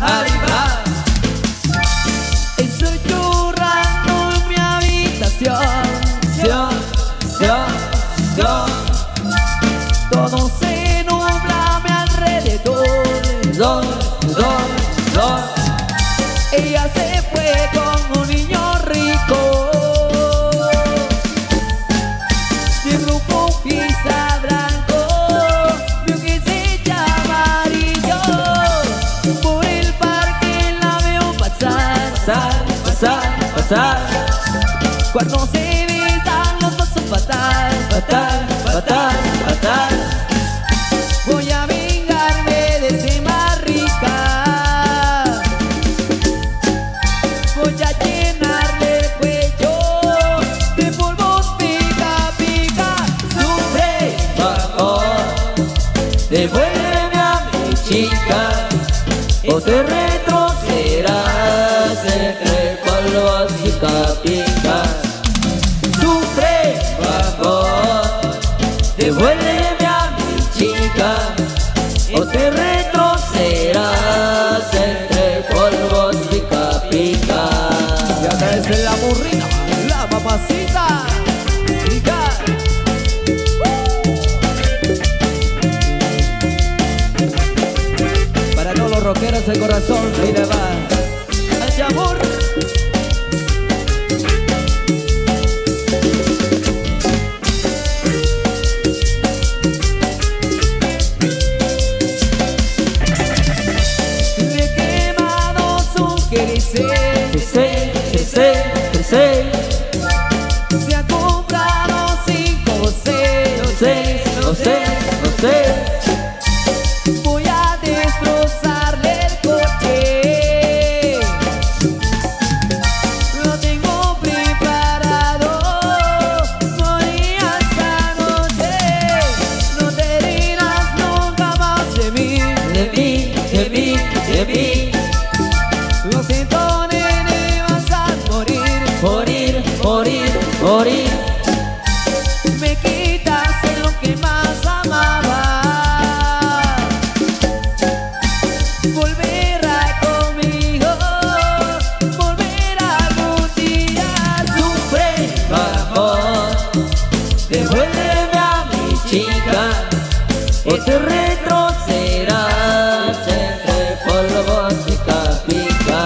arriba. Estoy llorando en mi habitación. Todo se nubla a mi alrededor. Ella se fue con un niño rico de grupo Pisa Blanco, vio que se llama amarillo. Por el parque la veo pasar. Cuando se besan los dos son fatal. Voy a vengarme de ese más rica. Voy a llenarle el cuello de polvos pica. Sufre, favor, devuélveme a mi chica, o te retrocederás entre polvos pica. Sufre, favor, devuélveme a mi chica, o te retrocederás entre polvos pica. Y acá es la burrita, la mamacita rica. Para todos los rockeros de corazón, ahí le va el amor. Le he quemado su Que sé, se ha comprado 5 o 6. no sé. Voy a destrozarle el coche. Lo tengo preparado. Moría esta noche. No te dirás nunca más de mí. De mí, Lo siento, nene, vas a morir. me quitaste lo que más amaba. Volverá conmigo, volverá algún día. Sufre, favor, devuélveme a mi chica, o te retrocederás entre polvos pica.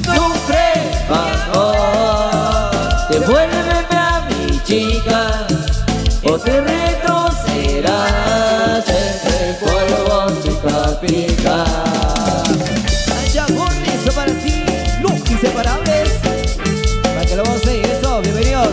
Sufre, favor, devuélveme a mi chica, o te retrocederás entre polvos pica. Ay, amor, eso para ti, los inseparables. Para que lo vamos a seguir, eso, bienvenidos.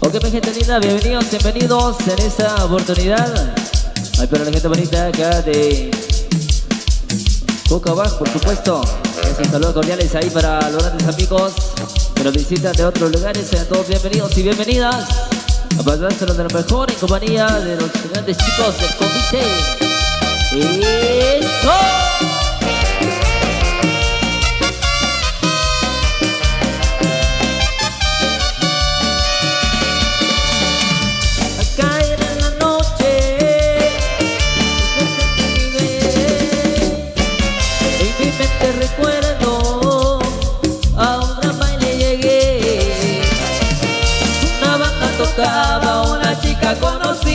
Ok, mi gente linda, bienvenidos en esta oportunidad. Ay, para la gente bonita acá de Cucabac, por supuesto. Esos saludos cordiales ahí para los grandes amigos que nos visitan de otros lugares. Sean todos bienvenidos y bienvenidas a pasárselo de lo mejor en compañía de los grandes chicos del comité. ¡Eso! Recuerdo a un gran baile llegué, una banda tocaba, una chica conocí,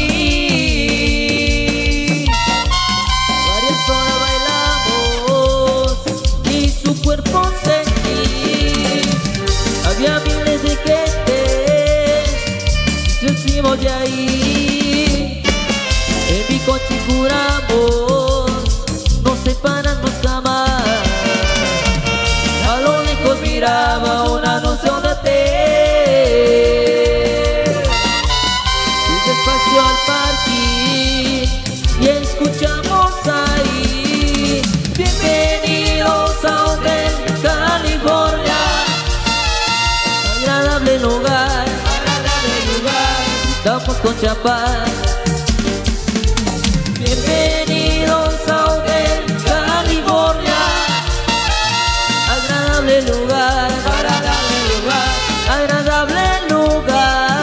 varias horas bailamos y su cuerpo sentí, había miles de gentes, nos hicimos de ahí, en mi coche juramos no separarnos jamás. Miraba un anuncio de hotel y despacio al parking y escuchamos ahí bienvenidos a Hotel California. Estamos con champán. Bienvenidos a Hotel California. Agradable lugar, agradable lugar, agradable lugar.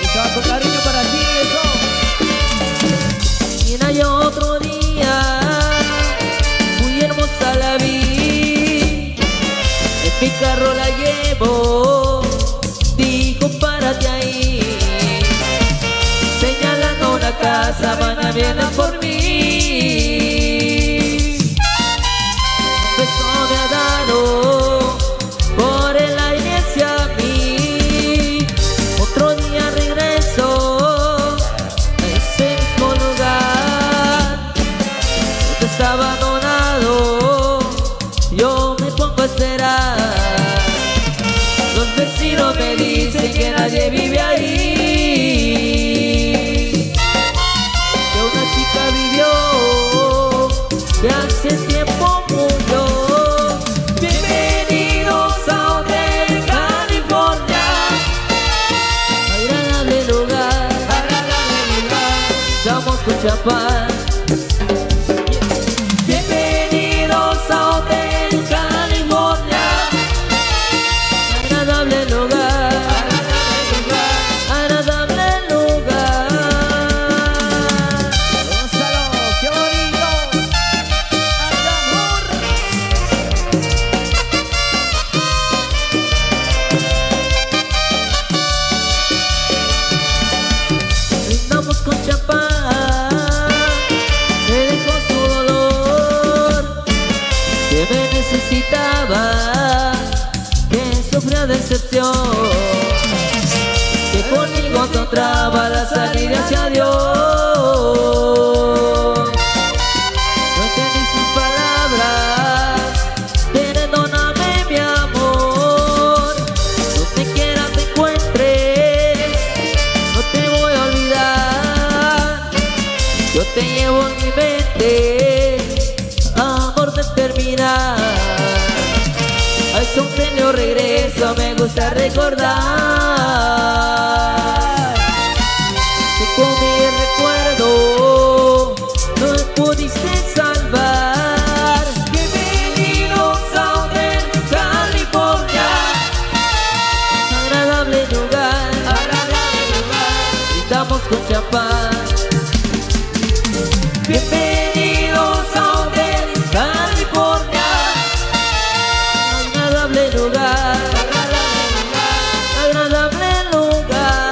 Esto va con cariño para ti, eso. Y hay otro día, muy hermosa la vi. En mi carro la llevo, dijo párate ahí. Señalando una casa, mañana vienen por mí. Un beso me ha dado, por el aire hacia mí. Otro día regreso a ese mismo lugar donde está abandonado. Yo me pongo a esperar. Los vecinos me dicen que nadie vive ahí, que una chica vivió, que hace tiempo murió. Bienvenidos a Hotel California. Agradable lugar, estamos con champán. Bienvenidos a Hotel California. Agradable lugar, agradable lugar. Gonzalo, qué bonito. Amor. Brindamos con champán, me dejó su dolor, que me necesitaba, que sufría decepción, que conmigo encontraba la salida hacia Dios. No entendí sus palabras, perdóname mi amor. Donde quiera te encuentres, no te voy a olvidar. Yo te llevo en mi mente, amor de terminar. A ese auténtico regreso me gusta recordar que con mi recuerdo no me pudiste salvar. Bienvenidos a Hotel California. Agradable lugar, estamos con champán. Bienvenidos a Hotel California. Agradable lugar, agradable lugar.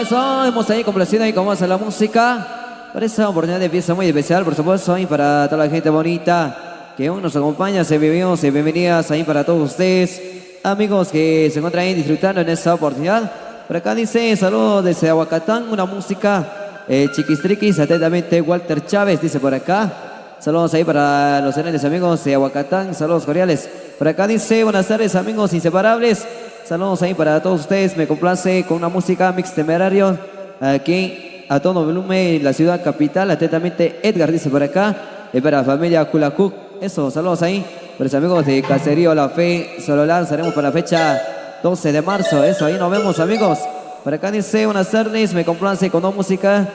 Eso, hemos ahí complacido ahí como hace la música. Por esa oportunidad de fiesta muy especial, por supuesto, ahí para toda la gente bonita que aún nos acompaña, se vivimos y bienvenidas ahí para todos ustedes, amigos que se encuentran ahí disfrutando en esta oportunidad. Por acá dice, saludos desde Aguacatán, una música, Chiquistriquis, atentamente Walter Chávez, dice por acá. Saludos ahí para los grandes amigos de Aguacatán, saludos cordiales. Por acá dice, buenas tardes amigos inseparables. Saludos ahí para todos ustedes, me complace con una música mix temerario aquí a todo volumen en la ciudad capital, atentamente Edgar dice por acá, y para la familia Culacuc, eso, saludos ahí, para los amigos de Caserío La Fe, Sololán, estaremos para la fecha 12 de marzo, eso, ahí nos vemos amigos. Por acá dice, buenas tardes, me complace con una música,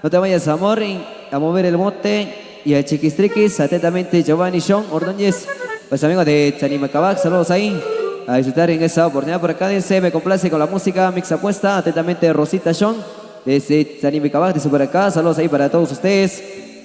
no te vayas amor, a mover el bote, y a Chiquistriquis, atentamente Giovanni Sean Ordóñez, pues amigos de Chanimacabac, saludos ahí. A disfrutar en esa oportunidad. Por acá dice, me complace con la música mix apuesta, atentamente Rosita Sean desde Sanimicabac, dice por acá, saludos ahí para todos ustedes,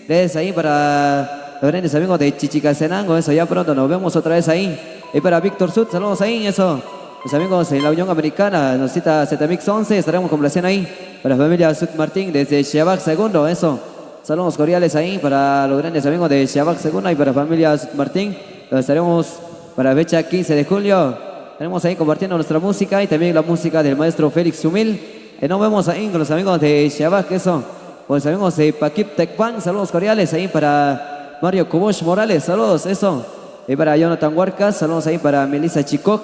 desde ahí para los grandes amigos de Chichicastenango, eso, ya pronto nos vemos otra vez ahí. Y para Víctor Sud, saludos ahí, eso, los amigos en la Unión Americana, nos cita Zetamix 11, estaremos complaciendo ahí para la familia Sud Martín desde Chiabac segundo, eso, saludos cordiales ahí para los grandes amigos de Chiabac segundo y para la familia Sud Martín, los estaremos para la fecha 15 de julio. Tenemos ahí compartiendo nuestra música y también la música del maestro Félix Humil. Nos vemos ahí con los amigos de Chiabac, eso. Pues amigos de Paquip Tecpan, saludos cordiales ahí para Mario Kubosh Morales, saludos, eso. Y para Jonathan Huarcas, saludos ahí para Melissa Chicoc.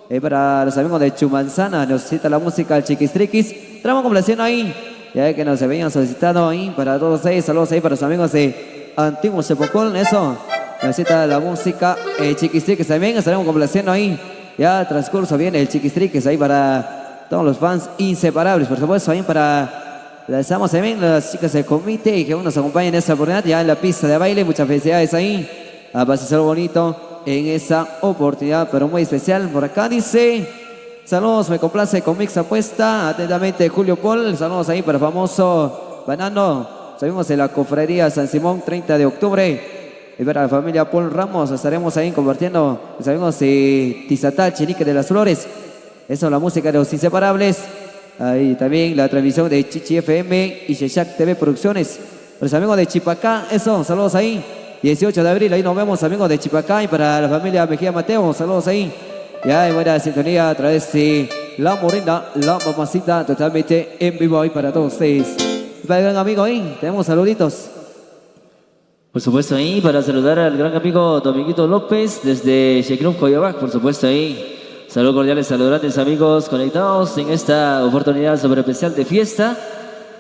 Y para los amigos de Chumanzana, nos cita la música del Chiquistriquis. Estamos complaciendo ahí, ya que nos habían solicitado ahí para todos ellos. Saludos ahí para los amigos de Antiguo Sepocol, eso. Nos cita la música Chiquistriquis también, estaremos complaciendo ahí. Ya transcurso viene el Chiquistriquis ahí para todos los fans inseparables, por supuesto, ahí para... Les estamos también las chicas del comité y que nos acompañen en esta oportunidad ya en la pista de baile. Muchas felicidades ahí. A pasar bonito en esa oportunidad, pero muy especial. Por acá dice, saludos, me complace con Mix Apuesta. Atentamente Julio Paul. Saludos ahí para famoso Banano. Salimos de la cofradía San Simón, 30 de octubre. Y para la familia Paul Ramos, estaremos ahí compartiendo. Salimos de Tizatá, Chinique de las Flores. Eso, la música de los inseparables. Ahí también la transmisión de Chichi FM y Sheshak TV Producciones. Los amigos de Chipacá, eso, saludos ahí. 18 de abril, ahí nos vemos, amigos de Chipacá. Y para la familia Mejía Mateo, saludos ahí. Ya hay buena sintonía a través de La Morena, La Mamacita, totalmente en vivo ahí para todos ustedes. Y para el gran amigo ahí, tenemos saluditos. Por supuesto ahí, para saludar al gran amigo Dominguito López desde Shekrum Coyobac, por supuesto ahí. Saludos cordiales a los grandes amigos conectados en esta oportunidad sobre especial de fiesta.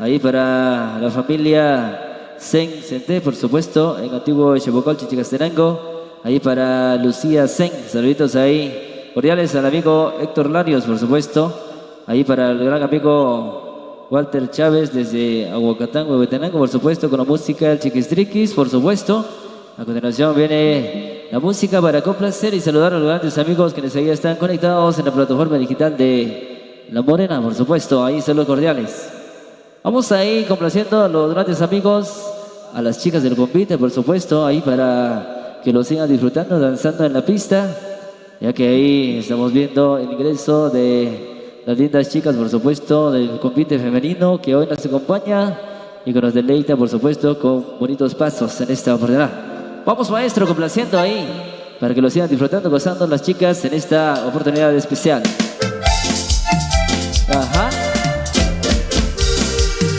Ahí para la familia Sen Senté, por supuesto, en Antiguo Chebocol, Chichicastenango. Ahí para Lucía Sen, saluditos ahí cordiales al amigo Héctor Larios, por supuesto. Ahí para el gran amigo Walter Chávez desde Aguacatango, Huehuetenango, por supuesto, con la música del Chiquistriquis, por supuesto. A continuación viene la música para complacer y saludar a los grandes amigos que ahí están conectados en la plataforma digital de La Morena, por supuesto. Ahí saludos cordiales. Vamos ahí complaciendo a los grandes amigos, a las chicas del convite, por supuesto, ahí para que lo sigan disfrutando, danzando en la pista, ya que ahí estamos viendo el ingreso de las lindas chicas, por supuesto, del convite femenino que hoy nos acompaña y que nos deleita, por supuesto, con bonitos pasos en esta oportunidad. Vamos, maestro, complaciendo ahí para que lo sigan disfrutando, gozando las chicas en esta oportunidad especial. Ajá.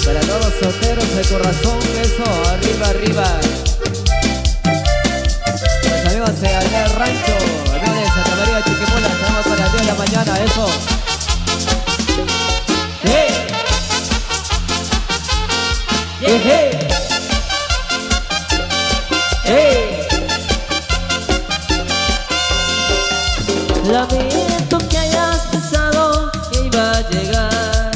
Para todos los solteros de corazón, eso, arriba, arriba. Los amigos de Aldea Rancho, amigos de Santa María Chiquimula, estamos para las 10 de la mañana, eso. ¡Hey! ¡Hey, hey! ¡Hey! Lamento que hayas pensado que iba a llegar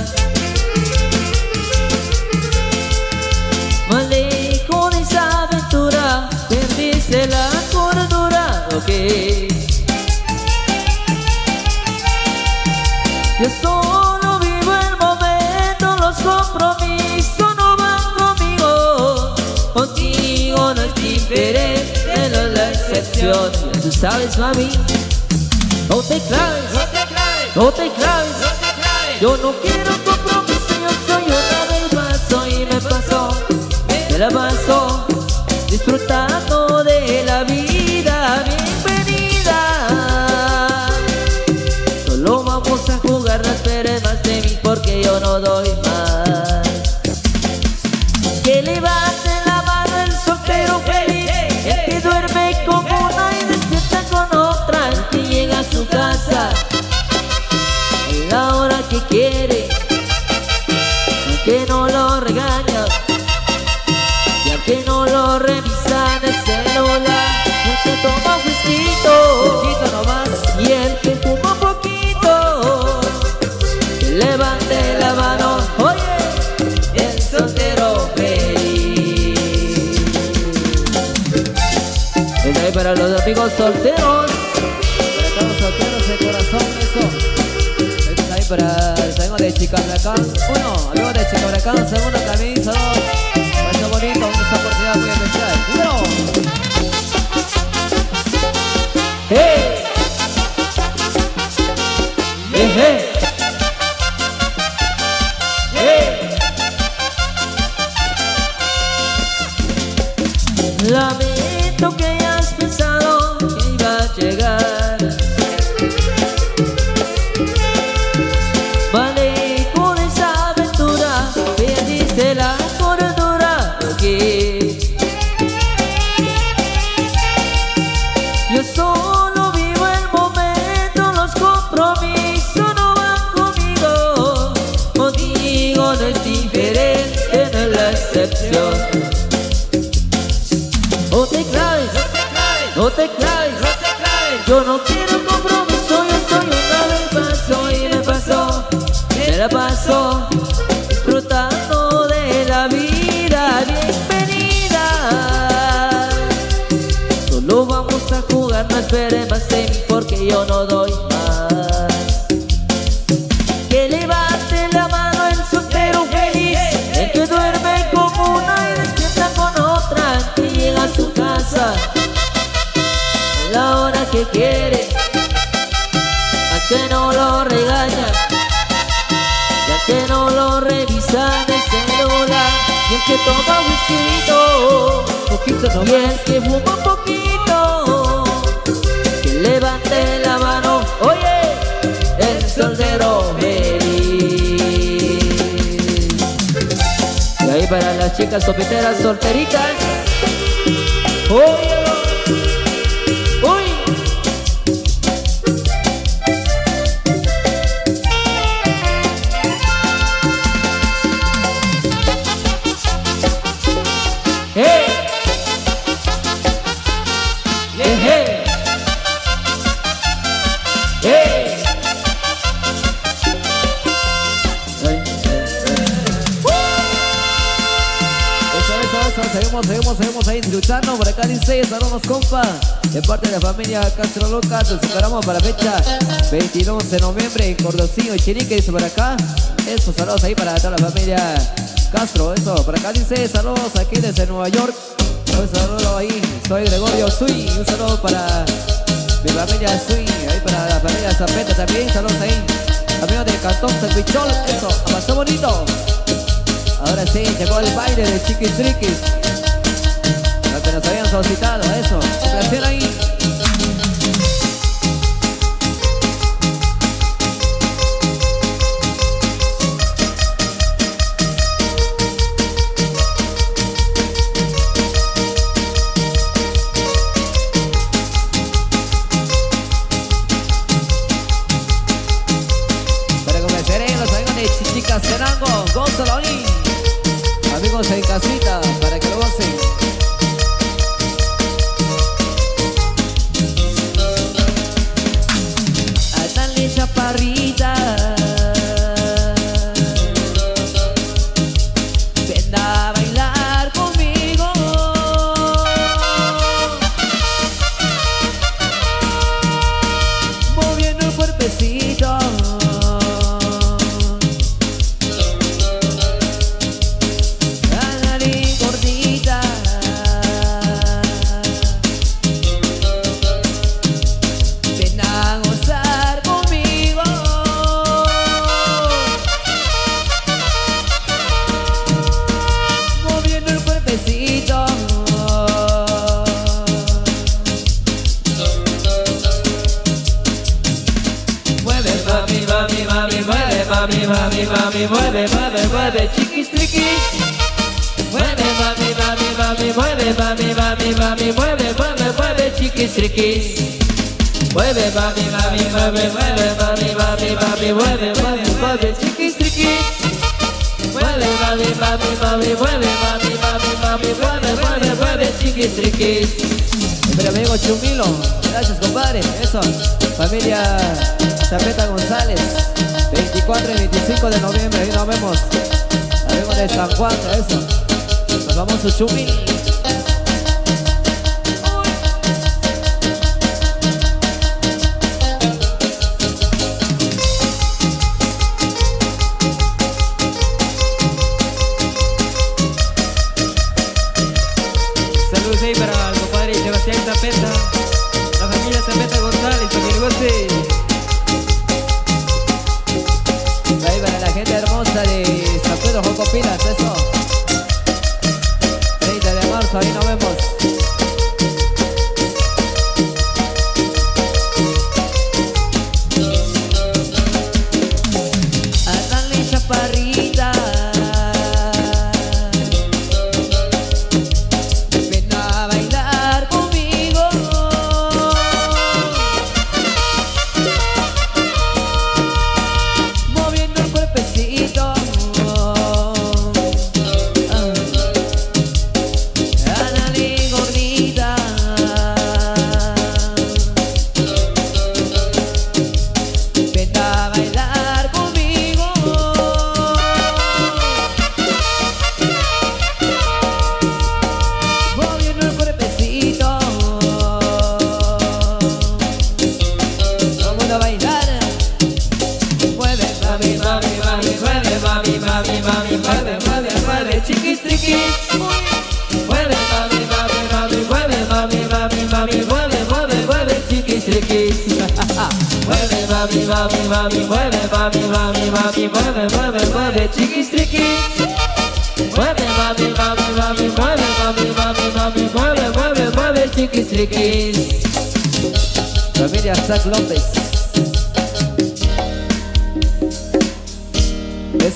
más lejos de esa aventura, perdiste la cordura, ok. Yo solo vivo el momento, los compromisos no van conmigo. Contigo no es diferente, no es la excepción. Ya tú sabes, mami, no te claves, no te claves, no te claves, no te claves. Yo no quiero compromiso, yo soy una del paso y me paso, me la paso disfrutando de la vida. Bienvenida. Solo vamos a jugar, no esperes más de mí porque yo no doy más. Que levante la mano el soltero feliz, el que duerme con una y despierta con otra, el que llega a su casa a la hora que quiere, aunque no lo regaña y aunque no lo revisa en el celular, el que toma whisky nomás y el que fuma un poquito, que levante la mano, oye, el soltero feliz. Es ahí para los amigos solteros. Para todos los solteros de corazón, eso. Esto es ahí para los amigos de Chicabracán. Uno, amigos de Chicabracán, segundo también, saludos. Para bonito, en esta oportunidad muy especial. Primero. ¡Hey! ¡Hey, hey! ¡Hey! Lamento que hayas pensado que iba a llegar vale con esa aventura, perdiste la cordura. la paso disfrutando de la vida. Bienvenida. Solo vamos a jugar, no esperes más de mí porque yo no doy más. Que levante la mano el soltero feliz, el que duerme con una y despierta con otra, que llega a su casa a la hora que quiere, a que no lo regañan, ya que no lo revisan el celular, y el que toma whisky, y el que fuma un poquito, que levante la mano, oye, el soltero feliz. Y ahí para las chicas solteras, solteritas, oye, uy. Hey, hey, hey, hey. Seguimos ahí disfrutando. Por acá dice, saludos compa, de parte de la familia Castro Lucas. Nos esperamos para fecha 22 de noviembre en Cordocinho y Chirique, dice por acá. Eso, saludos ahí para toda la familia Castro. Eso, por acá dice, saludos aquí desde Nueva York. Un saludo ahí, soy Gregorio Sui. Un saludo para mi familia Sui, ahí para la familia Zapeta también. Saludos ahí, amigos del Cantón San Pichol. Eso, avanzó bonito. Ahora sí, llegó el baile de Chiquis Triquis, lo que nos habían solicitado, eso, un placer ahí. Para comenzar los amigos de Chichicastenango, gózalo ahí. Amigos en casita, para que lo gocen. Dale chaparrita, ven a bailar conmigo. Moviendo el cuerpecito. Mami, mueve, mueve, mueve, chiquis, triquis. Mueve, mami, mami, mami, mueve, mami, mami, mami, mueve, mueve, mueve, chiquis, triquis. Mueve, mami, mami, mueve, mueve, mami, mami, mami, mueve, mueve, mueve, chiquis, triquis. Mueve, mami, mami, mami, mueve, mami, mami, mami, mueve, mueve, mueve, chiquis, triquis. Mi amigo Chumilo, gracias compadre, eso, familia Zapeta González. 24 y 25 de noviembre, ahí nos vemos. Amigos de San Juan, eso. Nos vamos a Chumil. Saludos ahí para el compadre Sebastián Zapeta, la familia Zapeta González, que le guste. Ahí para la gente hermosa de San Pedro Jocopilas, eso. 30 de marzo, ahí nos vemos. Dale chaparrita, ven a bailar conmigo. Moviendo el cuerpecito. mami, mami, mami, mueve, mami, mami, mami, mueve, mueve, mueve, chiquis, triquis. Mueve, mami, mami, mami, mueve, mami, mami, mami, mueve, mueve, mueve, chiquis, triquis. Mueve, mami, mami, mami, mueve, mami, mami, mami, mueve, mueve, mueve, chiquis, triquis. Mueve, mami, mami, mami, mueve, mami, mami, mami, mueve, mueve, mueve, chiquis, triquis. Familia Zach López.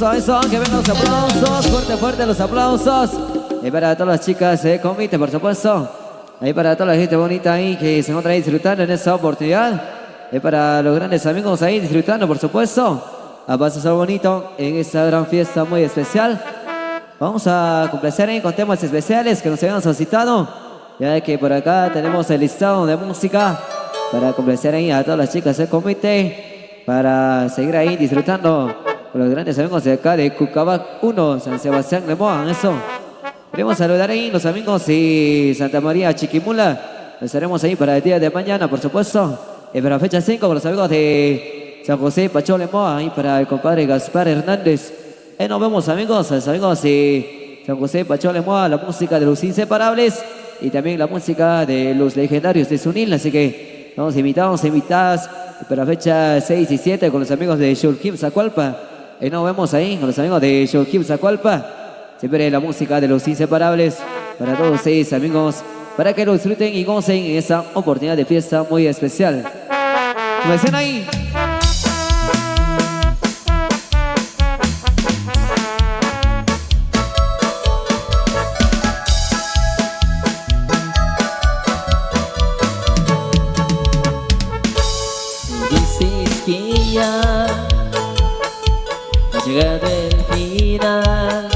Eso, que vengan los aplausos, fuerte, fuerte los aplausos. Y para todas las chicas de convite, por supuesto. Ahí para toda la gente bonita ahí que se encuentra ahí disfrutando en esta oportunidad. Y para los grandes amigos ahí disfrutando, por supuesto. A pasar bonito en esta gran fiesta muy especial. Vamos a complacer ahí con temas especiales que nos habían solicitado. Ya que por acá tenemos el listado de música para complacer ahí a todas las chicas del comité. Para seguir ahí disfrutando con los grandes amigos de acá de Cucabac 1, San Sebastián de Moa, eso. Queremos saludar ahí los amigos de Santa María Chiquimula. Estaremos ahí para el día de mañana, por supuesto. Y para fecha 5 con los amigos de San José Pachole Moa, ahí para el compadre Gaspar Hernández. Nos vemos amigos, los amigos de San José Pachole Moa, la música de los inseparables y también la música de los legendarios de Sunil. Así que estamos invitadas para fecha 6 y 7 con los amigos de Shulkim Zacualpa. Nos vemos ahí con los amigos de Shulkim Zacualpa. Siempre la música de los inseparables para todos ustedes amigos, para que lo disfruten y gocen en esta oportunidad de fiesta muy especial. Como decían ahí. Dices que ya ha llegado el final,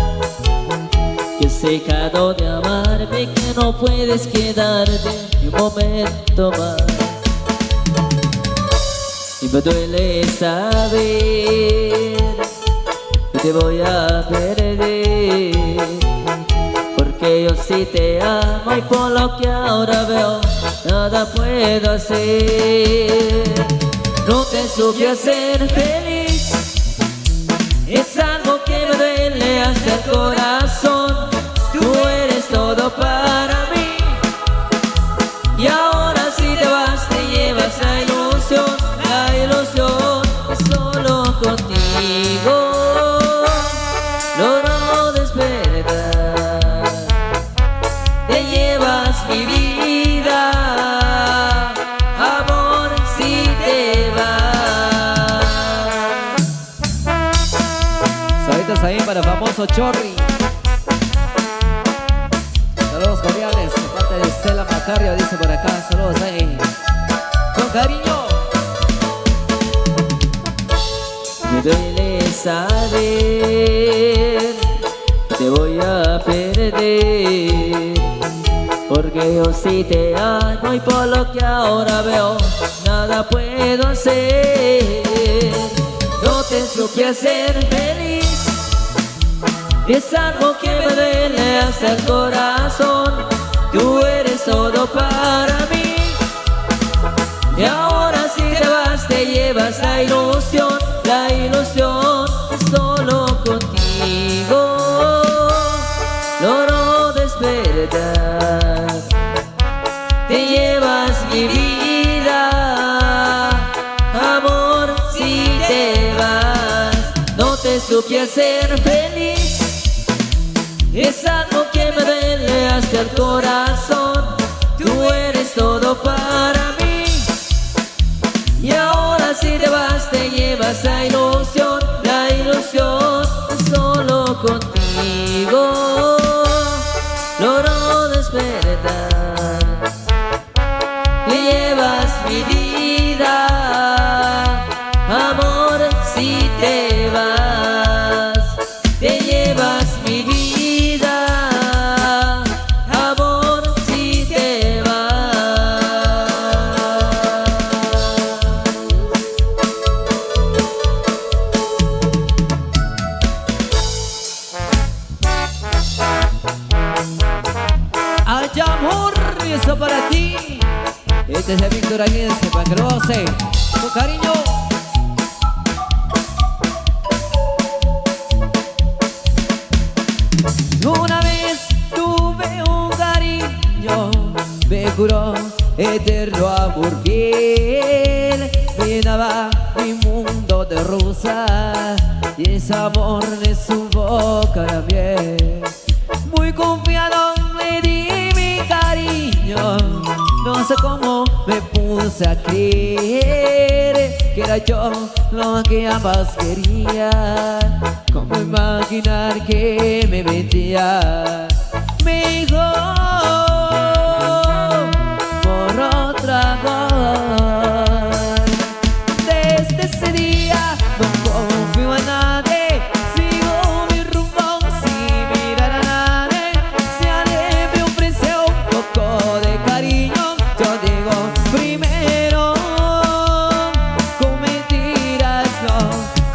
que has dejado de amarme, que no puedes quedarte ni un momento más. Y me duele saber que te voy a perder, porque yo sí te amo y por lo que ahora veo nada puedo hacer. No te supe hacer feliz, es algo que me duele hasta el corazón. Tú eres todo para mí y ahora si te vas te llevas la ilusión es solo contigo. Logro despertar, te llevas mi vida, amor, si te vas. Saludos ahí para el famoso Chorri. Saludos cordiales de parte de Estela Macario, dice por acá. Saludos ahí. Con cariño. Me duele saber que te voy a perder, porque yo sí te amo y por lo que ahora veo nada puedo hacer. No te supe hacer feliz, es algo que me duele hasta el corazón. Tú eres todo para mí y ahora si te vas te llevas la ilusión es solo contigo. Logro despertar, te llevas mi vida, amor, si te vas. No te supe hacer feliz, es algo que me duele hasta el corazón. Tú eres todo para mí y ahora si te vas te llevas la ilusión es solo contigo. Logro despertar, te llevas mi vida, amor, si te vas, te llevas mi vida, amor, si te vas. Ay, amor, eso para ti. Este es el Víctor Aguirre, para que lo hace con cariño. juró eterno amor fiel. Llenaba mi mundo de rosa y ese amor de su boca la miel. Muy confiado le di mi cariño, no sé cómo me puse a creer que era yo lo que ambas quería. Cómo imaginar que me mentía. Me dijo por otra voz. Desde ese día no confío en nadie, sigo mi rumbo sin mirar a nadie. Si alguien me ofrece un poco de cariño, yo digo primero, con mentiras no,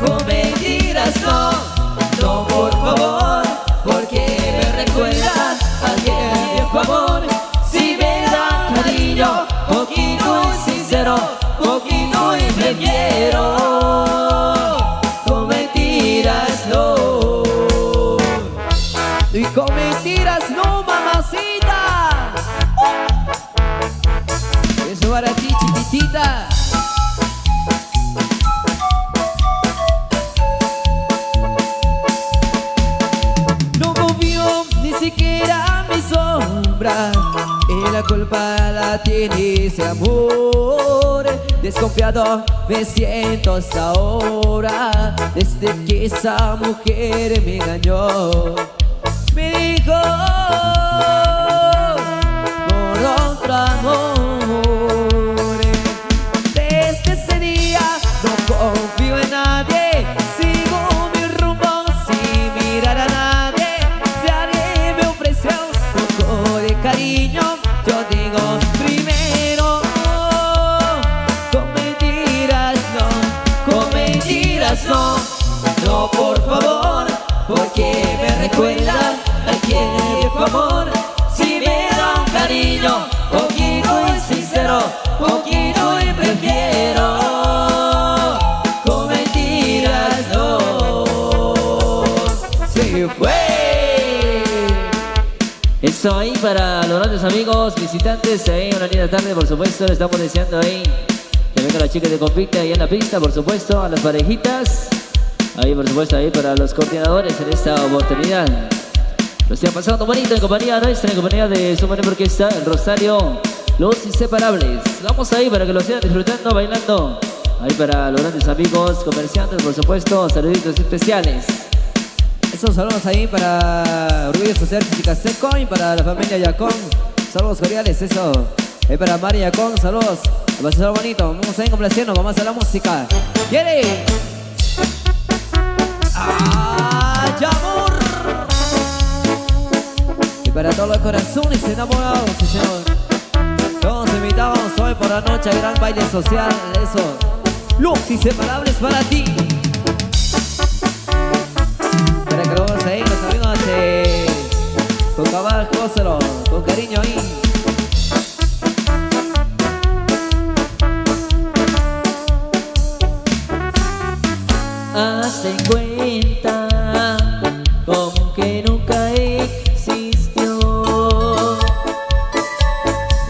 con mentiras no. No, por favor, porque me recuerda a aquel viejo amor. Si me da cariño, poquito y sincero, poquito y prefiero. Con mentiras no. Y con mentiras no, mamacita. Eso para ti, chiquitita. No confío ni siquiera en mi sombra, y la culpa la tiene ese amor. Desconfiado me siento hasta ahora, desde que esa mujer me engañó. Me dijo por otro amor. Desde ese día no confío en nadie, sigo mi rumbo sin mirar a nadie. Si alguien me ofrece un poco de cariño, yo digo primero, con mentiras no, con mentiras no. No, por favor, porque me recuerda a aquel viejo amor. Si me da un cariño, poquito y sincero, poquito y prefiero. Con mentiras no. Se fue. Eso ahí para los grandes amigos, visitantes, ahí una linda tarde, por supuesto, le estamos deseando ahí que vengan las chicas de compite ahí en la pista, por supuesto, a las parejitas, ahí por supuesto, ahí para los coordinadores en esta oportunidad. Lo están pasando bonito en compañía nuestra, en compañía de su manera orquesta, el Rosario, Los Inseparables. Vamos ahí para que lo sigan disfrutando, bailando, ahí para los grandes amigos, comerciantes, por supuesto, saluditos especiales. Esos saludos ahí para Orgullo Social Física Seco y para la familia Yacón. Saludos cordiales, eso. Ahí para Mari Yacón, saludos. Va a ser bonito, vamos a ir complaciendo, vamos a hacer la música. ¡Quiere! ¡Ay, amor! Y para todos los corazones enamorados, sí, señor. Todos invitamos hoy por la noche al gran baile social, eso. Los Inseparables para ti. Para que lo vamos ahí, los amigos con cabal, gózalo, con cariño ahí. Hazte cuenta como que nunca existió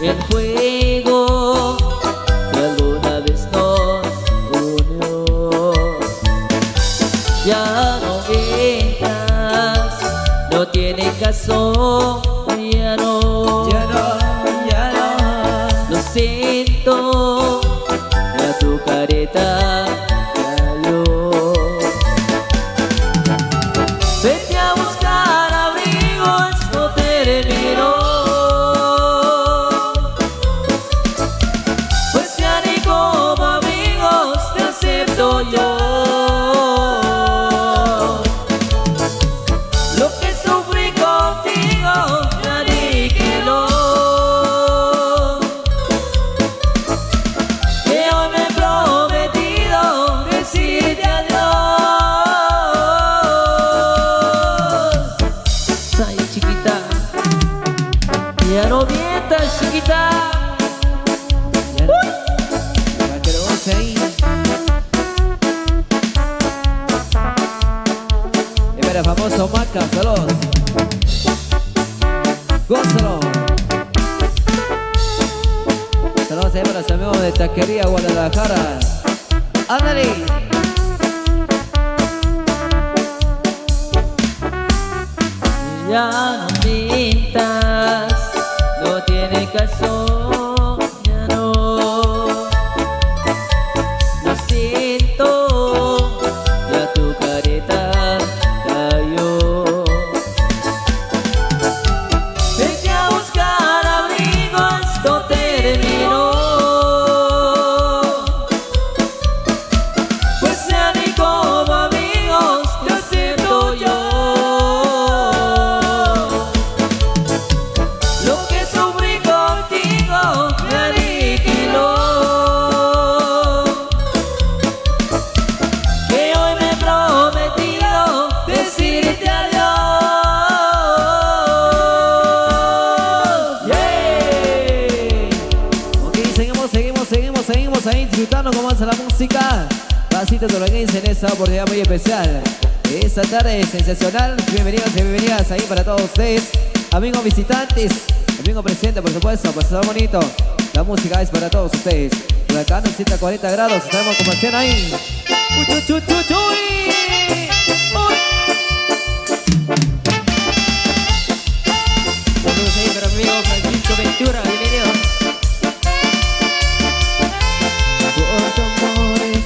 el fuego que alguna vez nos unió. Ya no vengas, no tiene caso, ya no, Ya no, ya no. lo siento, ya tu careta cayó. Vete a buscar abrigo, esto terminó. Pues ya ni como amigos te acepto yo. Lo que sufrí contigo ya ni que no. Que hoy me he prometido decirte adiós. Ay, chiquita, ya no mientas, chiquita. Ya no. Para que lo goce ahí. Y para el famoso Maca, saludos. Gózalo. de Taquería Guadalajara. ¡Ándale! Ya no pintas, no tiene caso, ya no. Lo siento, ya tu careta cayó. Vete a buscar abrigo, esto terminó. Pues ya ni como amigos te acepto yo. Seguimos ahí disfrutando como avanza la música. Pasito de Orguense en esta oportunidad muy especial. Esta tarde es sensacional. Bienvenidos y bienvenidas ahí para todos ustedes. Amigos visitantes, amigos presentes, por supuesto, pasado bonito. La música es para todos ustedes. Por acá nos sienta 40 grados, estaremos como hacían ahí. ¡Uy, uy, uy, uy, uy! Saludos ahí para mi amigo Francisco Ventura, bienvenidos.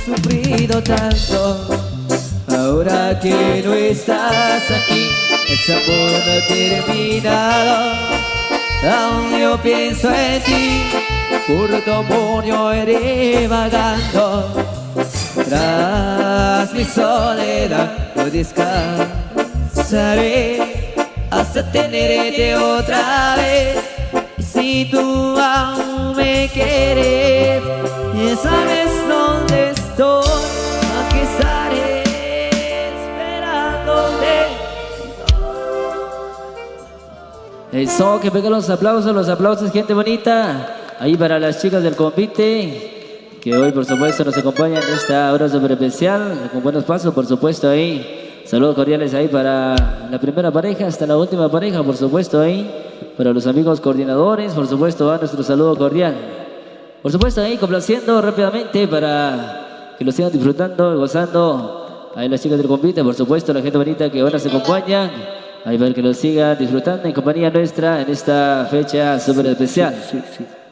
Sufrido tanto, ahora que no estás aquí, ese amor no ha terminado. Aún yo pienso en ti, por tu amor yo iré vagando. Tras mi soledad no descansaré hasta tenerte otra vez. Y si tú aún me quieres, ya sabes dónde estoy, aquí estaré esperándote. Eso, que peguen los aplausos, gente bonita. Ahí para las chicas del convite, que hoy por supuesto nos acompañan en esta hora súper especial, con buenos pasos por supuesto ahí. Saludos cordiales ahí para la primera pareja hasta la última pareja, por supuesto ahí. Para los amigos coordinadores, por supuesto, va nuestro saludo cordial. Por supuesto ahí complaciendo rápidamente para que lo sigan disfrutando y gozando. Ahí las chicas del convite, por supuesto, la gente bonita que ahora se acompaña. Ahí para que lo sigan disfrutando en compañía nuestra en esta fecha súper especial.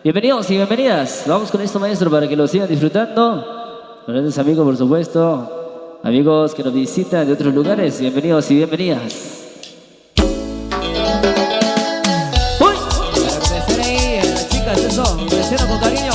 Bienvenidos y bienvenidas. Vamos con esto, maestro, para que lo sigan disfrutando. Grandes amigos, por supuesto. Amigos que nos visitan de otros lugares, bienvenidos y bienvenidas. Agradeciendo con cariño.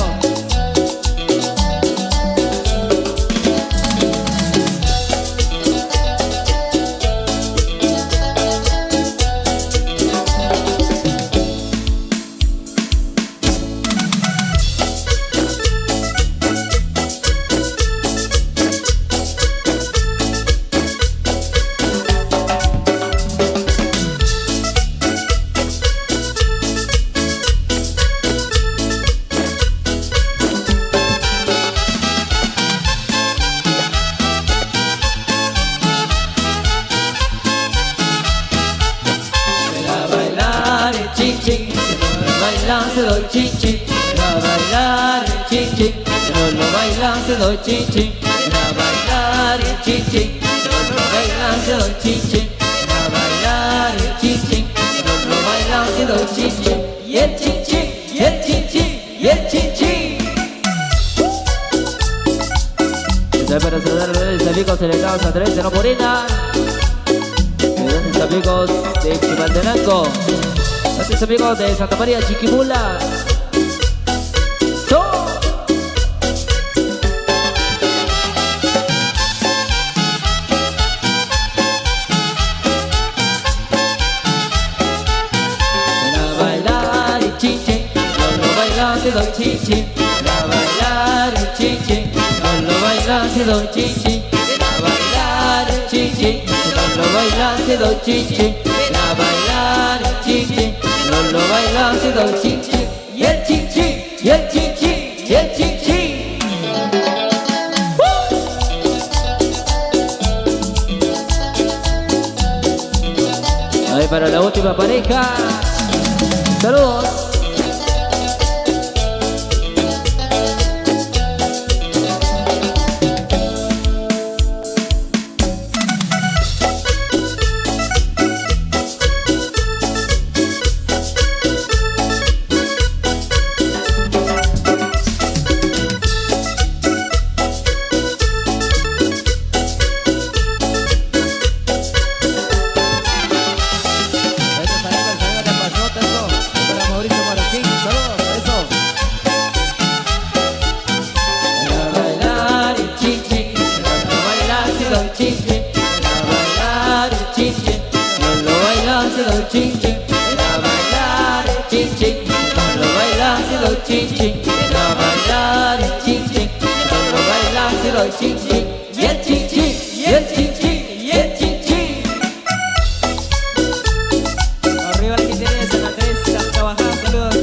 Te doy chin chin, a bailar el chin chin, no lo bailan, te doy chin chin, a bailar el chin chin, no lo bailan, te doy chin chin, a bailar el chin chin, no lo bailan, te doy chin chin, y el chin chin, y el chin chin, y el chin chin. Estoy para saludar a los amigos celebrados a través de la Morena, grandes amigos de Chimaltenango. Gracias amigos de Santa María Chiquimula. Para bailar el chin chin, no lo bailan, te doy chin chin. Para bailar el chin chin, no lo bailan, te doy chin chin. Para bailar el chin chin, no lo bailan, te doy chin chin. Para bailar el chin chin, no lo bailan, te doy chin chin. Y el chin chin, y el chin chin, y el chin chin. Ahí para la última pareja. Saludos. chin, a bailar el chin chin. No lo baila si lo chin chin, a bailar el chin chin. No lo baila si lo chin chin, a bailar el chin chin. No lo baila si lo chin chin. Y el chin chin, y el chin chin, y el chin chin. Arriba el que tiene San Andrés, a trabajar, saludos.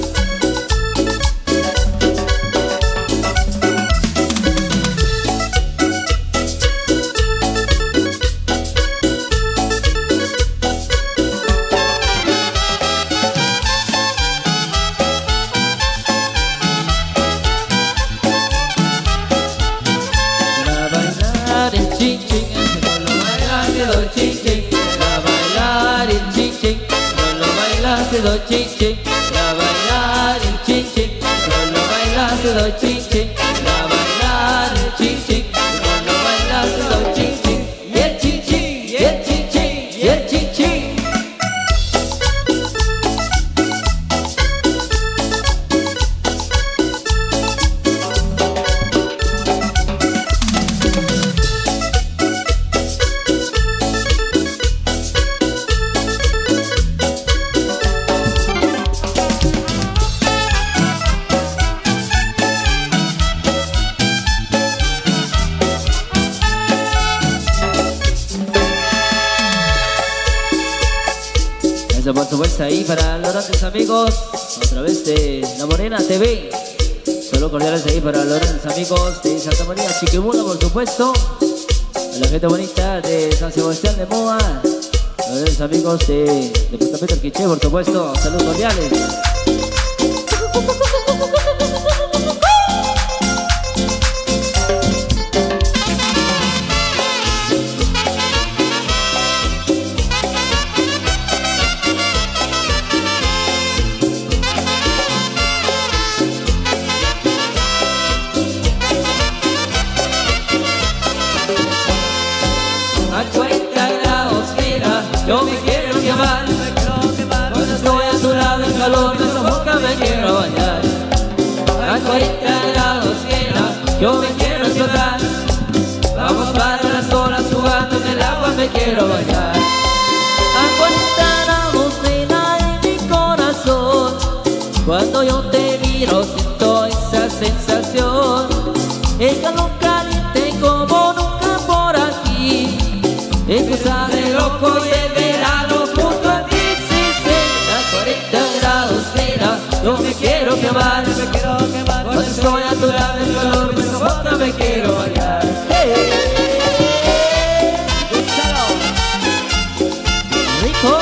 Do chin chin, a bailar el chin chin, solo bailar do chin chin, a bailar el chin chin, solo bailar do chin chin, y el chin chin, y el chin chin, y el chin chin. Por supuesto ahí para los grandes amigos a través de La Morena TV. Solo cordiales ahí para los grandes amigos de Santa María Chiquimula, por supuesto. A la gente bonita de San Sebastián de Moa. A los grandes amigos de Departamento del Quiché, por supuesto. Saludos cordiales. Yo me quiero quemar, cuando estoy a tu lado el calor me sofoca, me quiero bañar. A 40 grados llena, yo me quiero explotar. Vamos para las olas jugando en el agua, me quiero bañar. A 40 grados llena en mi corazón, cuando yo te miro siento esa sensación. El calor caliente como nunca por aquí. Es cosa de loco y el verano junto a ti, sí, sí. A 40 grados, mira, yo me quiero quemar, cuando estoy a tu lado el calor me sofoca, me quiero bañar. Rico.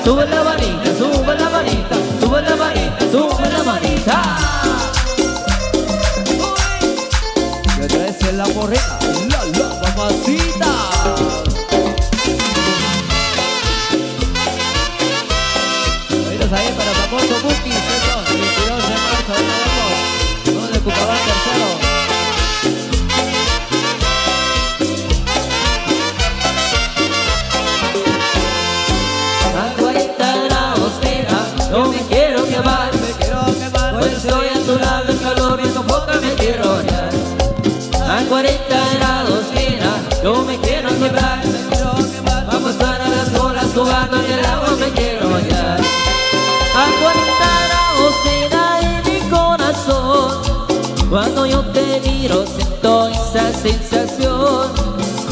Sube la manita, sube la manita, sube la manita, sube la manita. Y otra vez en La Morena, la mamacita. Oídos ahí para famoso Bukis, eso, 22 de marzo, ahí nos vemos. Vamos de Cucabán, tercero. Yo me quiero quemar, cuando estoy a tu lado el calor me sofoca, me quiero bañar. A 40 grados, mira, yo me quiero quemar. Vamos para las olas jugando en el agua, me quiero bañar. A 40 grados, mira en mi corazón, cuando yo te miro siento esa sensación.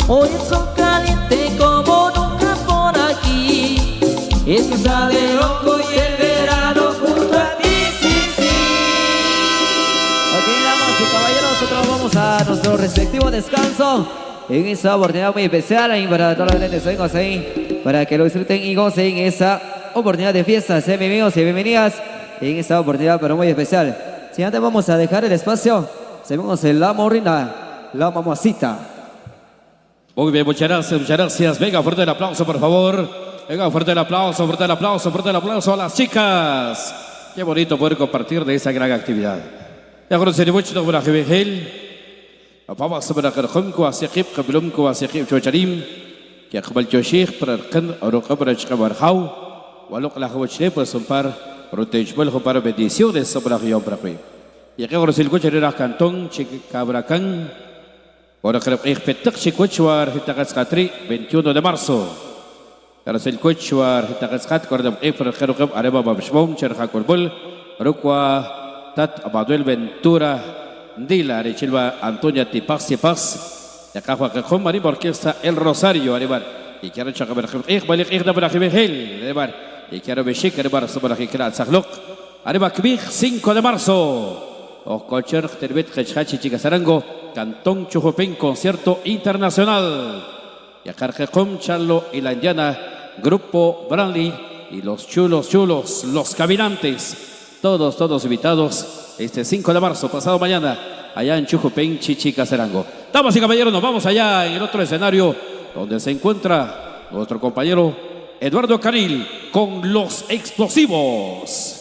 Hoy el sol caliente como nunca por aquí. Es cosa de loco y el verano junto a ti, sí, sí. Ok, damas y caballeros, nosotros vamos a nuestro respectivo descanso. En esa oportunidad muy especial ahí para todos los grandes amigos ahí, para que lo disfruten y gocen esa oportunidad de fiesta. Sean bienvenidos y bienvenidas en esta oportunidad pero muy especial. Si antes vamos a dejar el espacio, seguimos en La Morena, la mamacita. Muy bien, muchas gracias, muchas gracias. Venga, fuerte el aplauso, por favor. Venga, fuerte el aplauso, fuerte el aplauso, fuerte el aplauso a las chicas. Qué bonito poder compartir de esa gran actividad. Ya conocen mucho por la GBGL. Vamos para kerkhum ku asiqib qablum ku asiqib chocharim. Ki aqbal choshikh perarkan aruqa para chkabarhau. Waluk la khawchne para sumpar protejbal ho para bendiciones sobre la para que. Y que ahora se el coche era cantón chicabracan. Ahora creo que petak chikuchwar hitakas katri 21 de marzo. Ahora se el cochwar hitakas kat kordam efra kharukab areba babshbom cherha korbul rukwa tat abaduel ventura dila rechilva Antonia Tipax ya kahwa que con mari orquesta El Rosario aribar y quiero chakaber balik ikhda para hel aribar y quiero beshik aribar sobre hikrat sahluk ariba kbih 5 de marzo o cocher terbet khachhachi chicasarango Cantón Chujopén concierto internacional y Acarjecom Charlo y la Indiana Grupo Branly y los chulos los caminantes todos invitados este 5 de marzo, pasado mañana, allá en Chujopén, Chichicasarango. Damas y caballeros, nos vamos allá en el otro escenario donde se encuentra nuestro compañero Eduardo Caril con Los Explosivos.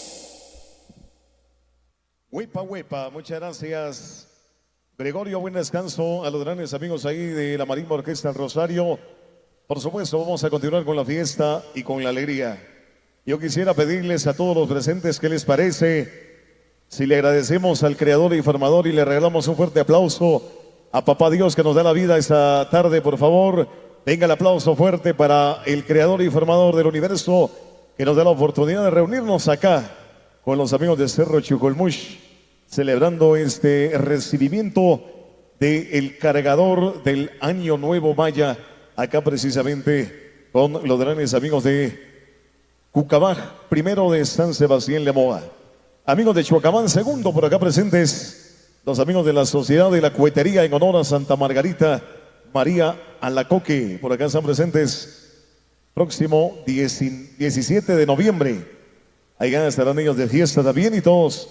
Huepa, muchas gracias. Gregorio, buen descanso a los grandes amigos ahí de la Marimba Orquesta El Rosario. Por supuesto, vamos a continuar con la fiesta y con la alegría. Yo quisiera pedirles a todos los presentes qué les parece si le agradecemos al creador y formador y le regalamos un fuerte aplauso a Papá Dios que nos da la vida esta tarde, por favor. Venga el aplauso fuerte para el creador y formador del universo que nos da la oportunidad de reunirnos acá con los amigos de Cerro Chucolmush, celebrando este recibimiento del cargador del Año Nuevo Maya, acá precisamente con los grandes amigos de Cucabaj, primero de San Sebastián Lemoa. Amigos de Chuacamán, segundo por acá presentes, los amigos de la Sociedad de la Cuetería en honor a Santa Margarita María Alacoque, por acá están presentes, próximo 17 de noviembre, allá estarán ellos de fiesta también y todos.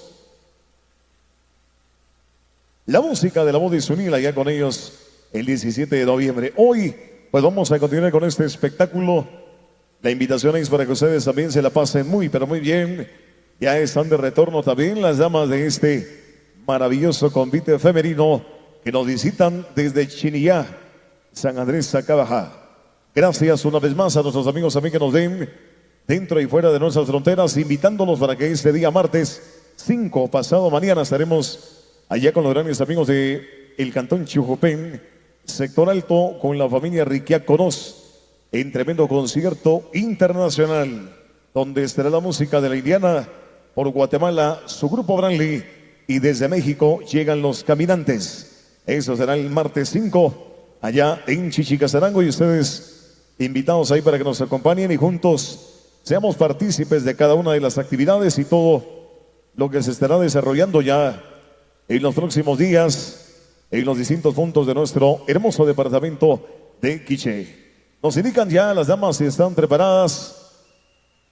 La música de la voz de Sunil allá con ellos el 17 de noviembre. Hoy, pues vamos a continuar con este espectáculo. La invitación es para que ustedes también se la pasen muy, pero muy bien. Ya están de retorno también las damas de este maravilloso convite femenino que nos visitan desde Chinillá, San Andrés Sacabajá. Gracias una vez más a nuestros amigos también que nos den dentro y fuera de nuestras fronteras, invitándolos para que este día martes 5, pasado mañana, estaremos allá con los grandes amigos de el Cantón Chujopén, sector alto, con la familia Riquiaconos, en tremendo concierto internacional, donde estará la música de la Indiana. Por Guatemala, su grupo Branly, y desde México llegan los caminantes. Eso será el martes 5, allá en Chichicasarango, y ustedes invitados ahí para que nos acompañen y juntos seamos partícipes de cada una de las actividades y todo lo que se estará desarrollando ya en los próximos días en los distintos puntos de nuestro hermoso departamento de Quiché. Nos indican ya las damas si están preparadas.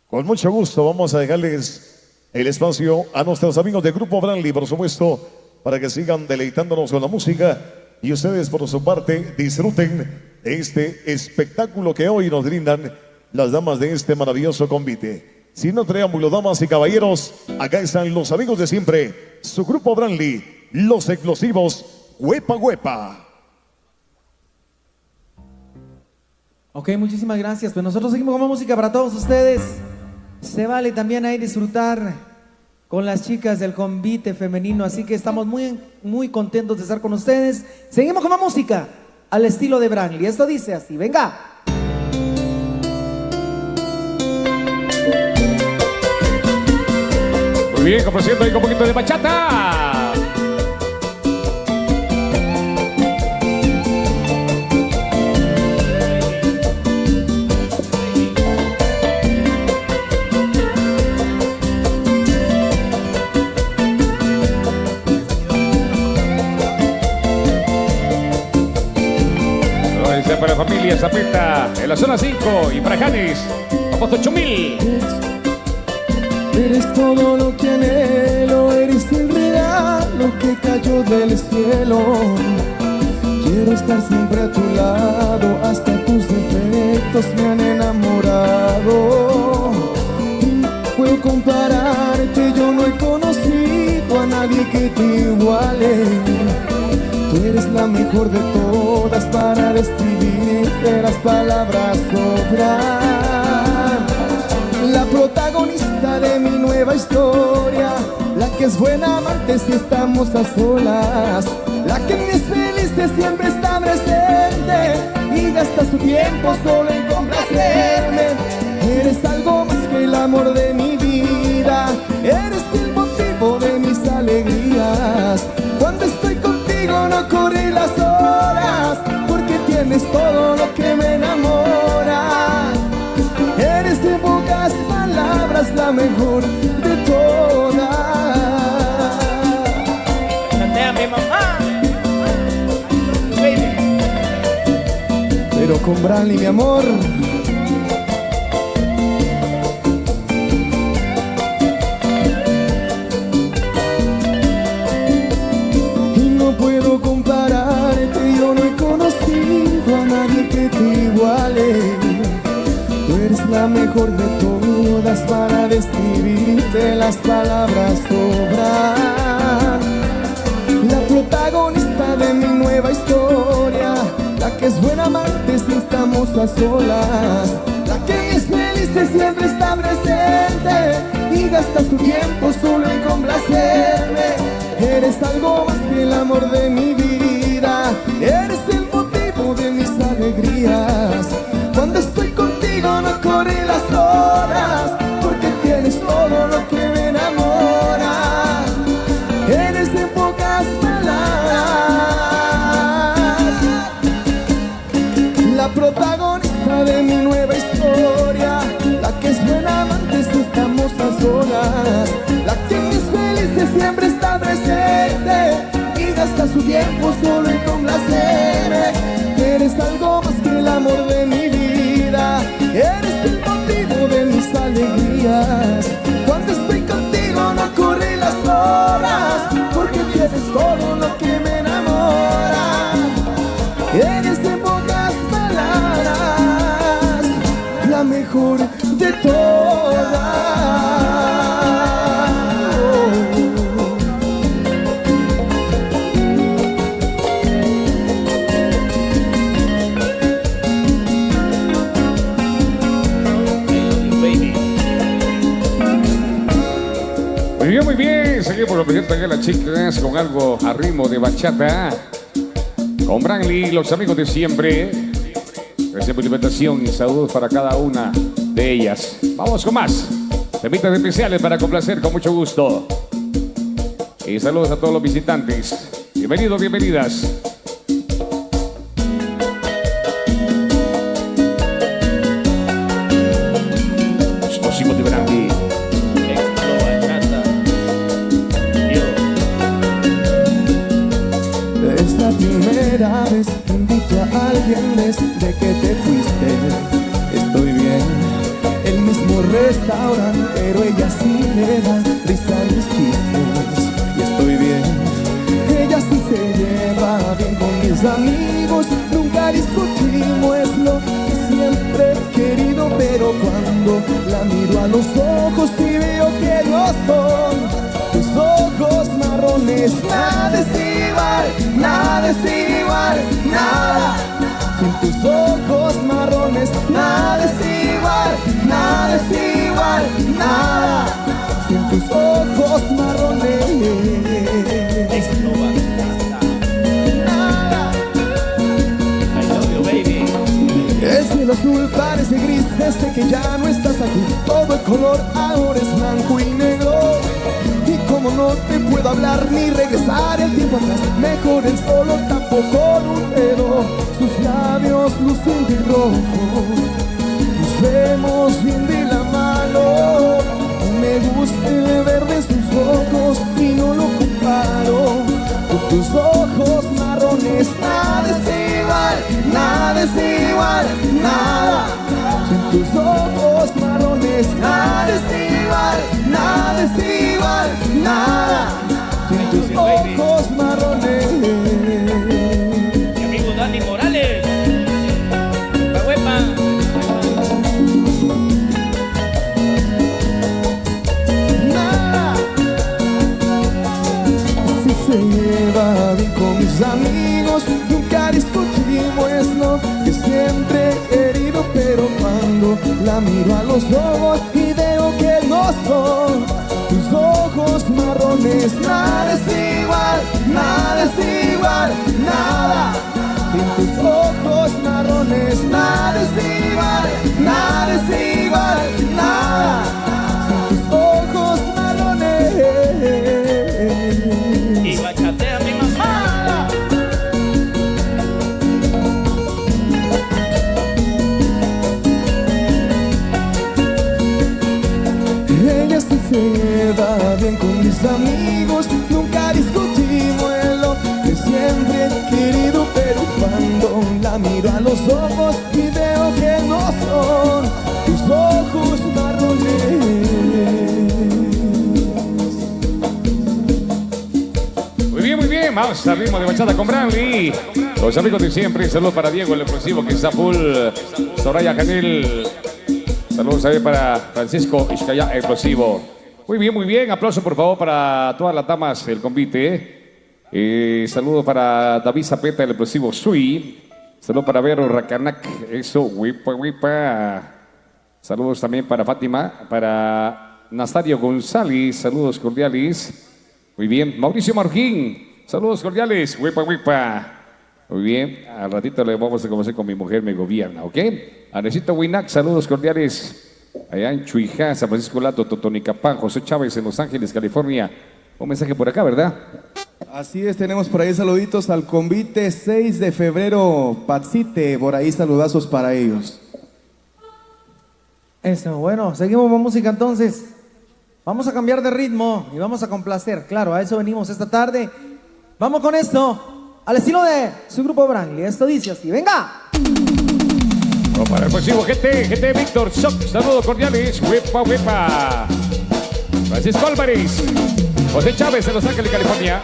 Con mucho gusto vamos a dejarles el espacio a nuestros amigos de Grupo Branly, por supuesto, para que sigan deleitándonos con la música y ustedes por su parte disfruten de este espectáculo que hoy nos brindan las damas de este maravilloso convite. Sin no preámbulo, damas y caballeros, acá están los amigos de siempre, su Grupo Branly, Los Explosivos, Huepa. Ok, muchísimas gracias. Pues nosotros seguimos con más música para todos ustedes. Se vale también ahí disfrutar con las chicas del convite femenino, así que estamos muy contentos de estar con ustedes. Seguimos con más música al estilo de Branly. Esto dice así, venga. Muy bien, complaciendo ahí con un poquito de bachata. Para la familia Zapeta en la zona 5 y para Janis, vamos 8000. Eres todo lo que anhelo, eres el regalo que cayó del cielo. Quiero estar siempre a tu lado, hasta tus defectos me han enamorado. Y no puedo compararte, yo no he conocido a nadie que te iguale. Tú eres la la mejor de todas para describirte, las palabras sobran. La protagonista de mi nueva historia, la que es buena amante si estamos a solas, la que en mis felices siempre está presente y gasta su tiempo solo en complacerme. Eres algo más que el amor de mi vida, eres el motivo de mis alegrías. Cuando estoy contigo no corren las horas, porque tienes todo lo que me enamora. Eres de pocas palabras la mejor de todas. Canté a mi mamá, baby. Pero con Branly, mi amor, y no puedo compararte, yo no he conocido a nadie que te iguale. Tú eres la mejor de todas para describirte, las palabras sobran. La protagonista de mi nueva historia, la que es buena amante si estamos a solas, la que es feliz siempre está presente y gasta su tiempo solo en complacerme. Eres algo más que el amor de mi vida, eres el motivo de mis alegrías. Cuando estoy contigo no corren las horas, porque tienes todo lo que me enamora. Eres de pocas palabras, la protagonista de mi nueva historia, la que es buena amante si estamos a solas, la que en mis felices siempre está presente y gasta su tiempo solo en complacerme. Eres algo más que el amor de mi vida, eres el motivo de mis alegrías. Cuando estoy contigo no corren las horas, porque tienes todo lo que me enamora. Eres en pocas palabras la mejor de todas. Muy bien, seguimos lo mejor de las chicas con algo a ritmo de bachata. Con Branly, los amigos de siempre. Gracias por la invitación y saludos para cada una de ellas. Vamos con más temitas especiales para complacer con mucho gusto. Y saludos a todos los visitantes. Bienvenidos, bienvenidas. Explosivo de Branly. Es la primera vez que invito a alguien desde que te fuiste. Estoy bien, el mismo restaurante, pero ella sí le da risa a mis chistes. Y estoy bien, ella sí se lleva bien con mis amigos. Nunca discutimos, es lo que siempre he querido. Pero cuando la miro a los ojos y veo que no son tus ojos marrones, nada es igual, nada es igual, nada. Sin tus ojos marrones, nada es igual, nada es igual, nada. Sin tus ojos marrones, nada. I love you, baby. El cielo azul parece gris desde que ya no estás aquí. Todo el color ahora es blanco y negro. Y como no te puedo hablar ni regresar el tiempo atrás, mejor el solo tapo con un dedo. Sus labios lucen de rojo, nos vemos bien de la mano. Me gusta el verde en sus ojos y no lo comparo con tus ojos marrones. Nada es igual, nada es igual, nada. Sin tus ojos marrones, nada es igual, nada es igual, nada. Sin tus ojos marrones. Mi amigo Dani Morales. La huepa. Nada. Si se lleva bien con mis amigos, la miro a los ojos y veo que no son tus ojos marrones. Nada es igual, nada es igual, nada. Sin tus ojos marrones, nada es igual, nada es igual, nada. Sin tus ojos marrones. Y bachatea mi mamá. Ella sí se lleva bien con mis amigos, nunca discutimos en lo que siempre he querido, pero cuando la miro a los ojos y veo que no son tus ojos marrones. Muy bien, vamos al ritmo de bachata con Branly. Los amigos de siempre, saludos para Diego, el explosivo que está full. Soraya Canel. Saludos también para Francisco Iscaya, explosivo. Muy bien, aplauso por favor para todas las damas del convite. Saludos para David Zapeta, el explosivo Sui. Saludos para Vero Racanac, eso, huipa. Saludos también para Fátima, para Nastario González, saludos cordiales. Muy bien, Mauricio Marjín, saludos cordiales, huipa. Muy bien, al ratito le vamos a conocer con mi mujer, me gobierna, ¿ok? Arecito Winac, saludos cordiales. Allá en Chuijá, San Francisco Lato, Totonicapán, José Chávez en Los Ángeles, California. Un mensaje por acá, ¿verdad? Así es, tenemos por ahí saluditos al convite 6 de febrero, Patsite, por ahí saludazos para ellos. Eso, bueno, seguimos con música entonces. Vamos a cambiar de ritmo y vamos a complacer, claro, a eso venimos esta tarde. Vamos con esto, al estilo de su grupo Branly. Esto dice así, venga. Vamos para el próximo GT Víctor Shock, saludos cordiales, huepa. Francisco Álvarez, José Chávez en Los Ángeles, California.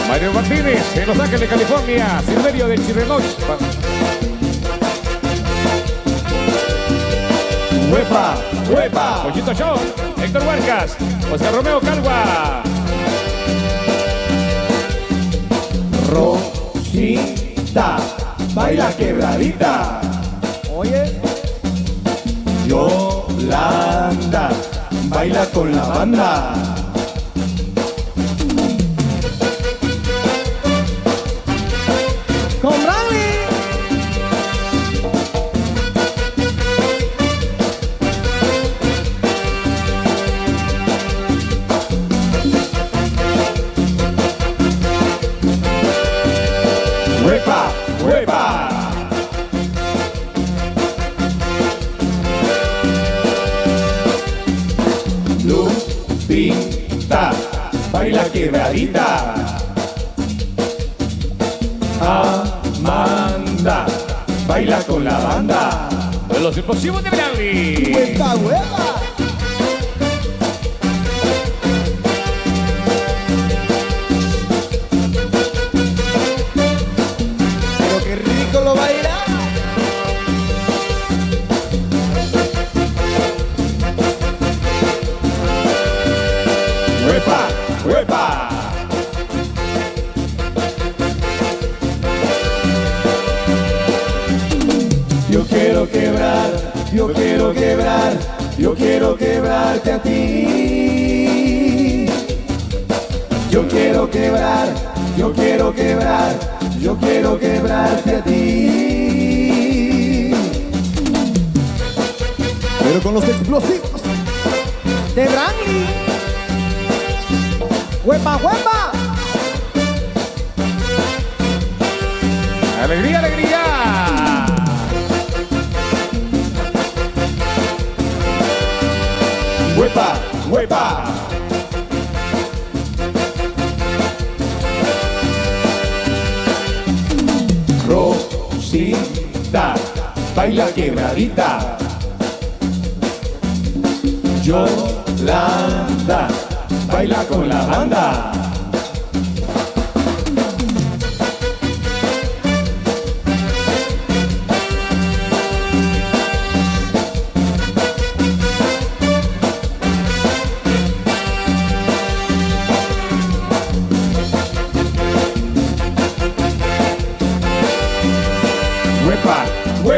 Mario Martínez en Los Ángeles, California. Silverio de Chirrenoch. Huepa. Pollito Show. Héctor Huarcas. Oscar Romeo Calva. Rosita, baila quebradita. Oye, Yolanda, baila con la banda. con Branly. Huepa. Lupita, baila quebradita. Amanda, baila con la banda. De los explosivos de Branly. Huepa. Pero qué rico lo baila. Huepa. Yo quiero quebrarte a ti. Yo quiero quebrarte a ti. Pero con los explosivos De Branly. Huepa. Alegría. Huepa. Rosita, baila quebradita. Yolanda, baila con la banda.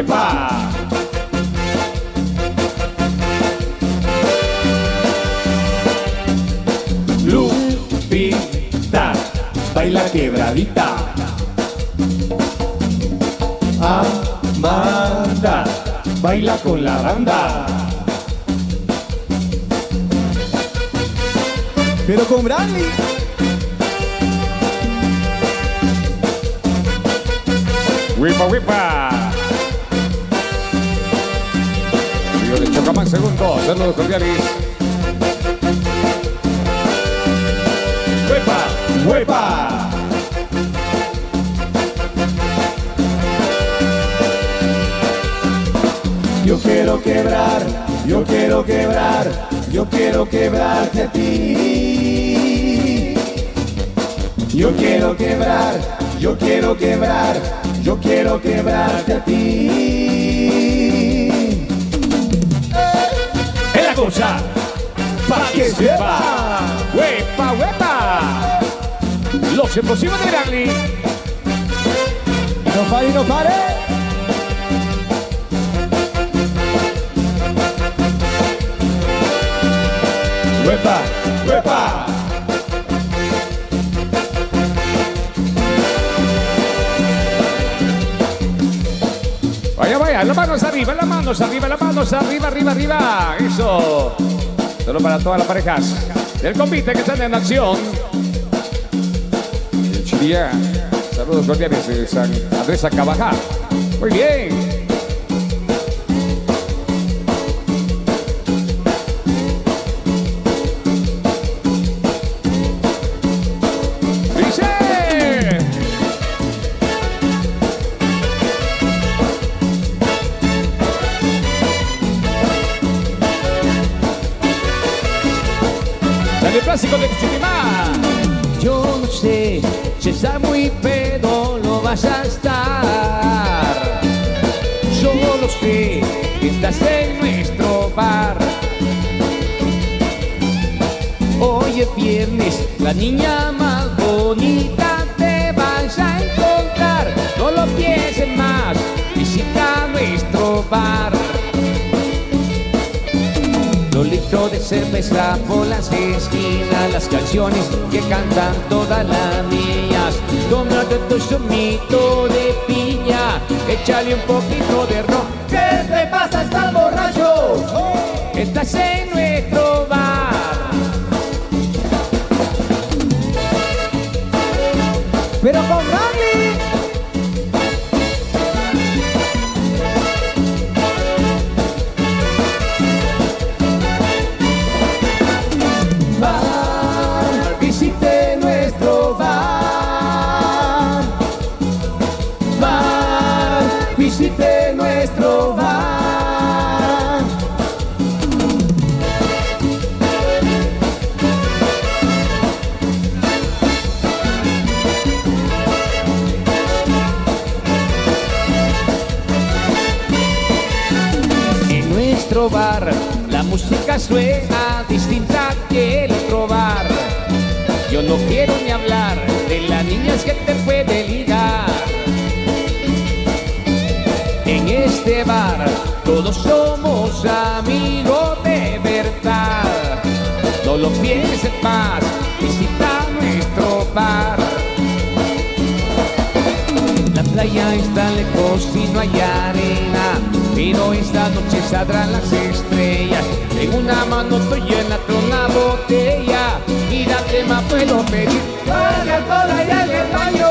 huepa. Lupita, baila quebradita. Amanda, baila con la banda. Pero con Brandy. Huepa, huepa. Río de Chocamán, segundo. Saludos cordiales. Huepa, huepa. Yo quiero quebrar, yo quiero quebrar, yo quiero quebrarte a ti. Yo quiero quebrar, yo quiero quebrar, yo quiero quebrarte a ti. Es la cosa. Pa' que sepa. Huepa, huepa. Los explosivos de Brandy. No pare, no pare. Huepa, huepa. Vaya, vaya, las manos arriba, las manos arriba, las manos arriba, arriba, arriba. Eso. Solo para todas las parejas del convite que están en acción. El Chiriá. Saludos cordiales de San Andrés Acabajá. Muy bien. El clásico de Chiquimá. Yo no sé si estás muy pedo lo vas a estar. Solo sé que estás en nuestro bar. Hoy es viernes, la niña más bonita te vas a encontrar. No lo pienses más, visita nuestro bar. 2 litros de cerveza por las esquinas, las canciones que cantan todas las niñas. Tómate tu zumito de piña, échale un poquito de ron. ¿Qué te pasa? ¿Estás borracho? Estás en nuestro bar. Pero con Brandy. Visite nuestro bar. Bar, visite nuestro bar. En nuestro bar la música suena distinta que el otro bar. Yo no quiero ni hablar de las niñas que te puede ligar. En este bar todos somos amigos de verdad. No lo pienses más, visita nuestro bar. La playa está lejos y no hay arena, pero esta noche saldrán las estrellas. En una mano estoy en la otra una botella. Mira qué más puedo pedir. ¡Para el alcohol allá en el baño!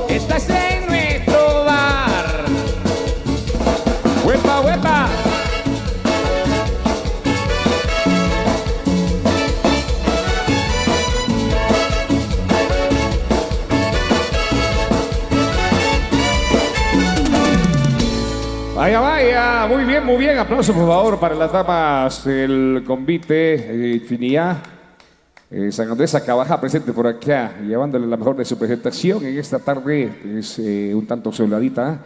Estás en nuestro bar. Huepa, huepa. Vaya, vaya, muy bien, aplauso por favor para las damas del convite Finía. San Andrés Acabajá presente por acá, llevándole la mejor de su presentación en esta tarde, es un tanto soladita,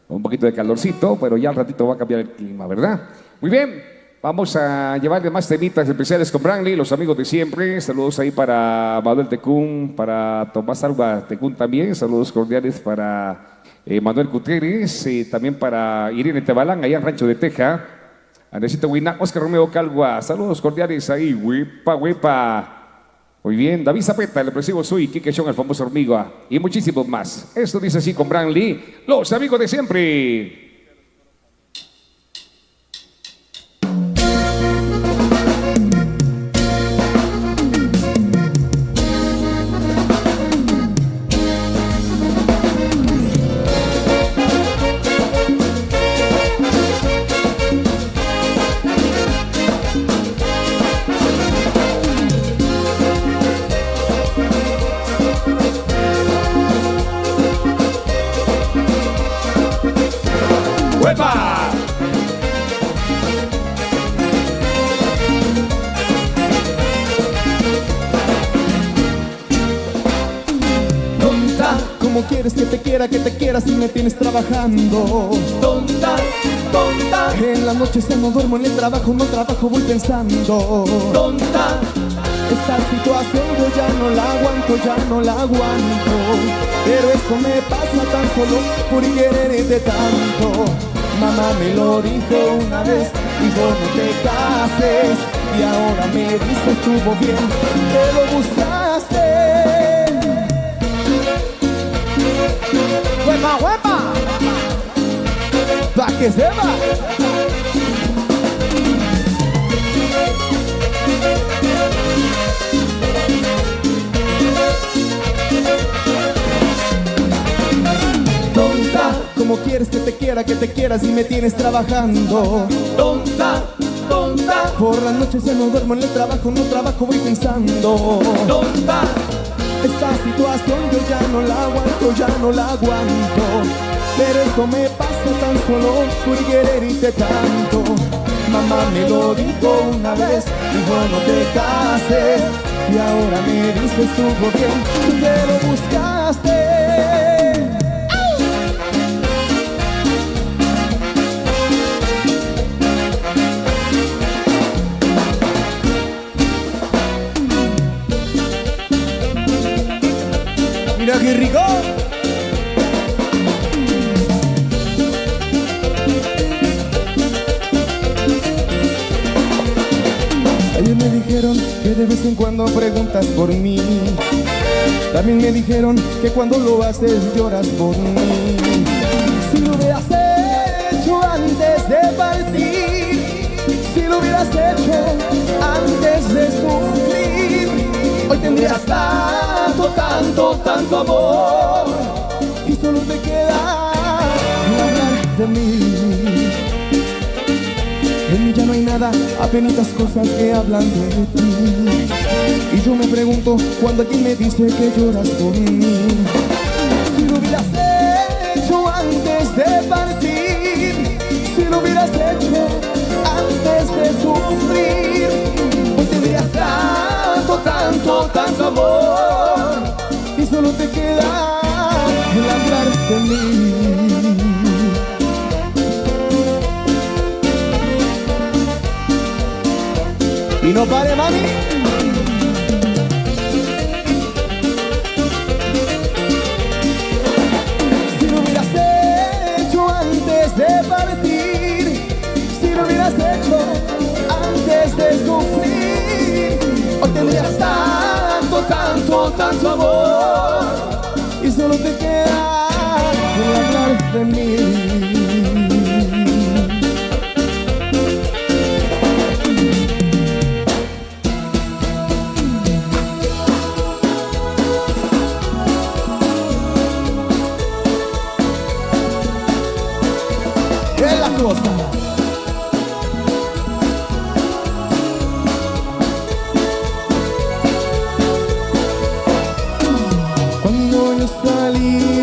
un poquito de calorcito, pero ya al ratito va a cambiar el clima, ¿verdad? Muy bien, vamos a llevarle más temitas especiales con Brandy, los amigos de siempre. Saludos ahí para Manuel Tecún, para Tomás Alba Tecún también, saludos cordiales para Manuel Gutiérrez, también para Irene Tebalán, allá en Rancho de Teja. Andresito Huina, Oscar Romeo Calgua, saludos cordiales ahí, huepa, huepa. Muy bien, David Zapeta, el expresivo Sui, Kike Chong, el famoso Hormiga, y muchísimos más. Esto dice así con Bran Lee, los amigos de siempre. ¡Huepa! Tonta, ¿cómo quieres que te quiera si me tienes trabajando? Tonta, tonta, En las noches ya no duermo, en el trabajo no trabajo, voy pensando. tonta. Esta situación yo ya no la aguanto. Pero esto me pasa tan solo por quererte tanto. Mamá me lo dijo una vez, dijo no te cases. Y ahora me dice estuvo bien, te lo buscaste. ¡Huepa, huepa! ¡Pa' que sepa! Tonta, ¿Cómo quieres que te quiera si me tienes trabajando? tonta, tonta, Por las noches ya no duermo, en el trabajo no trabajo, voy pensando. tonta. Esta situación yo ya no la aguanto. Pero eso me pasa tan solo por quererte tanto. Mamá me lo dijo una vez, dijo no te cases. Y ahora me dice estuvo bien, te lo buscaste. Mira qué rico. Ayer me dijeron que de vez en cuando preguntas por mí. También me dijeron que cuando lo haces lloras por mí. Si lo hubieras hecho antes de partir, si lo hubieras hecho antes de sufrir, hoy tendrías tanto, tanto, tanto amor. Y solo te queda hablar de mí. En mí ya no hay nada, apenitas cosas que hablan de ti. Y yo me pregunto cuando alguien me dice que lloras por mí. Si lo hubieras hecho antes de partir, si lo hubieras hecho antes de sufrir, hoy tendrías tanto, tanto, tanto amor. Y solo te queda el hablar de mí. Y no pare, mami. Si lo hubieras hecho antes de partir, si lo hubieras hecho antes de sufrir, hoy tendrías tanto, tanto, tanto amor. Y solo te queda el hablar de mí. Es la cosa. Cuando yo salí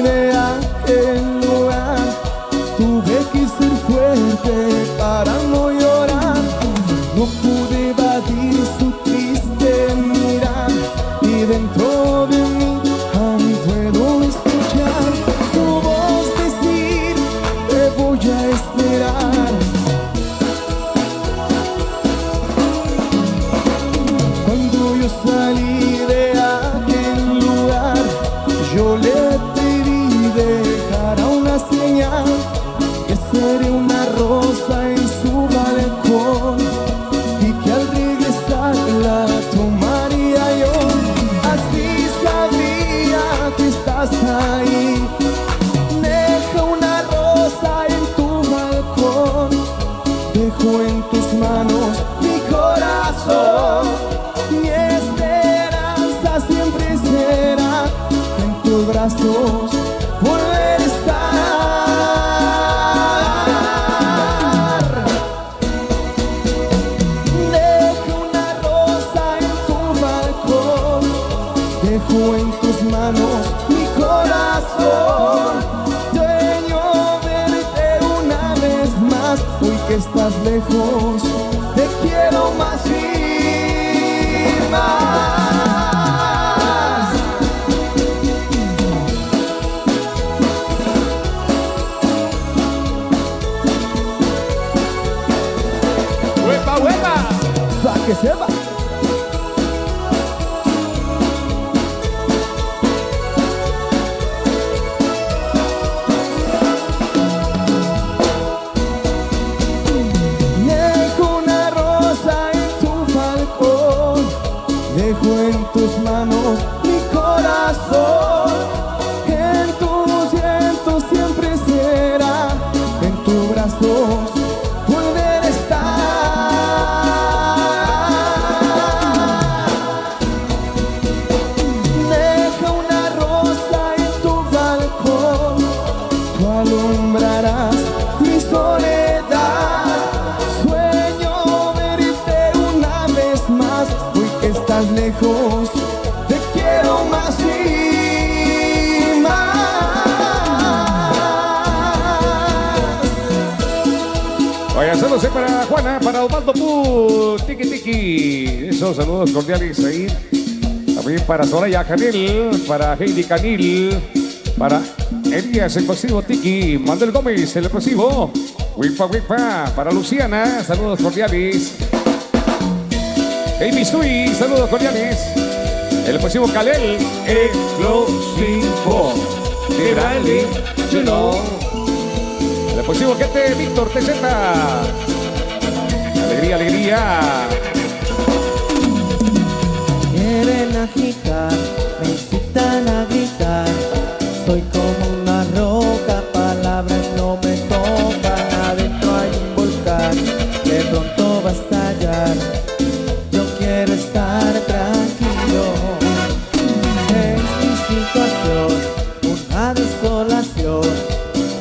brazos volver a estar. Dejo una rosa en tu balcón, dejo en tus manos mi corazón. Sueño verte una vez más, hoy que estás lejos, te quiero más y más. ¡Huepa, huepa! Pa' que sepa. Dejo una rosa en tu balcón, dejo en tus manos mi corazón. En tus vientos siempre será, en tus brazos volver a estar. Deja una rosa en tu balcón, tú alumbrarás mi soledad. Sueño verte una vez más, hoy que estás lejos, te quiero más y más. Vaya, saludos para Juana, para Osvaldo Pu, Tiki Tiki. Esos saludos cordiales ahí. También para Soraya Canil, para Heidi Canil, para Elías el Pasivo Tiki, Manuel Gómez el Pasivo, Wipa Wipa, para Luciana, saludos cordiales. Amy Sui, saludos cordiales. El Pasivo Kalel, exclusivo de Bradley, you know. El Pasivo gente Víctor TZ. Alegría, alegría. Quieren agitar, me incitan a gritar. Soy como una roca, palabras no me tocan. Adentro hay un volcán, de pronto va a estallar. Yo quiero estar tranquilo. Es mi situación, una desolación.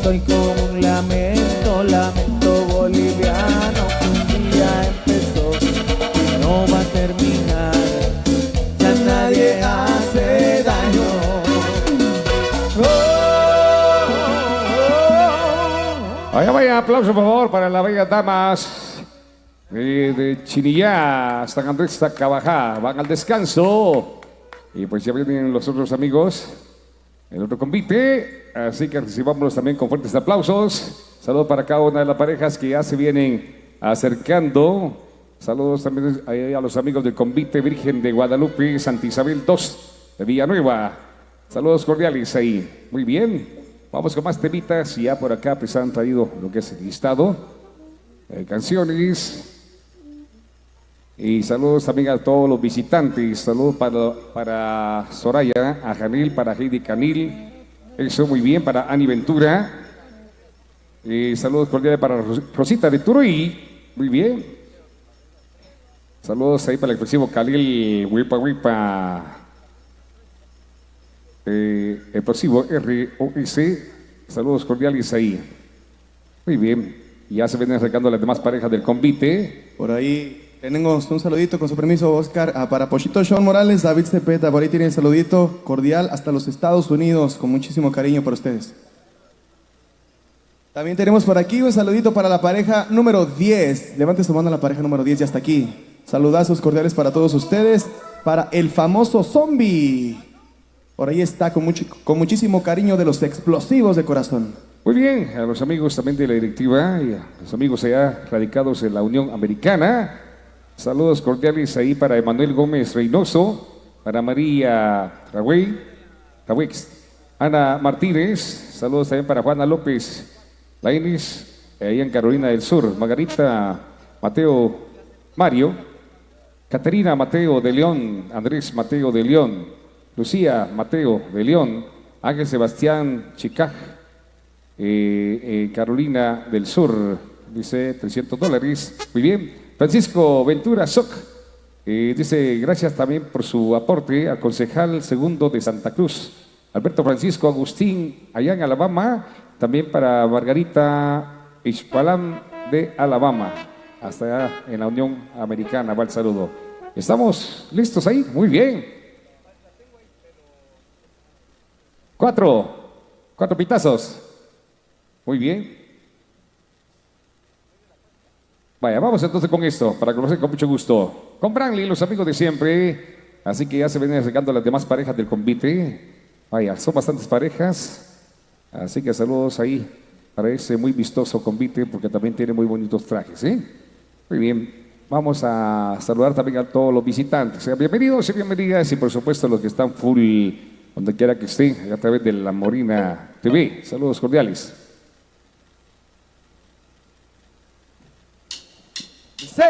Soy como un lamento, lamento boliviano, que un día empezó y no va a terminar. Ya nadie hace daño. Vaya, vaya, aplauso por favor para las bellas damas de Chinillá, San Andrés, Zacabajá. Van al descanso. Y pues ya vienen los otros amigos, el otro convite. Así que recibámoslos también con fuertes aplausos. Saludos para cada una de las parejas que ya se vienen acercando. Saludos también a los amigos del convite Virgen de Guadalupe, Santa Isabel II de Villanueva. Saludos cordiales ahí. Muy bien. Vamos con más temitas y ya por acá pues han traído lo que es el listado de canciones. Y saludos también a todos los visitantes. Saludos para Soraya, a Janil, para Heidi Canil. Eso muy bien, para Ani Ventura. Saludos cordiales para Rosita de Turuy. Muy bien. Saludos ahí para el expresivo Khalil Wipa Wipa. El expresivo ROS. Saludos cordiales ahí. Muy bien. Ya se vienen acercando las demás parejas del convite. Por ahí tenemos un saludito, con su permiso, Oscar, para Pochito Sean Morales, David Cepeta. Por ahí tiene el saludito cordial hasta los Estados Unidos, con muchísimo cariño para ustedes. También tenemos por aquí un saludito para la pareja número 10. Levante su mano a la pareja número 10, ya está aquí. Saludazos cordiales para todos ustedes. Para el famoso zombie. Por ahí está, con muchísimo cariño de los explosivos de corazón. Muy bien, a los amigos también de la directiva y a los amigos allá radicados en la Unión Americana. Saludos cordiales ahí para Emanuel Gómez Reynoso, para María Rawix, Ana Martínez. Saludos también para Juana López Lainez, ahí en Carolina del Sur. Margarita Mateo Mario, Caterina Mateo de León, Andrés Mateo de León, Lucía Mateo de León, Ángel Sebastián Chicaj, Carolina del Sur, dice $300. Muy bien. Francisco Ventura Soc, dice gracias también por su aporte al concejal segundo de Santa Cruz, Alberto Francisco Agustín, allá en Alabama. También para Margarita Ishpalam de Alabama, hasta allá en la Unión Americana. Va el saludo. ¿Estamos listos ahí? Muy bien. 4 pitazos. Muy bien. Vaya, vamos entonces con esto, para conocer con mucho gusto. Con Branly, los amigos de siempre. Así que ya se vienen acercando las demás parejas del convite. Vaya, son bastantes parejas. Así que saludos ahí para ese muy vistoso convite, porque también tiene muy bonitos trajes, ¿eh? Muy bien. Vamos a saludar también a todos los visitantes. Sean bienvenidos y bienvenidas, y por supuesto los que están full, donde quiera que estén, a través de La Morina TV. Saludos cordiales. Sí.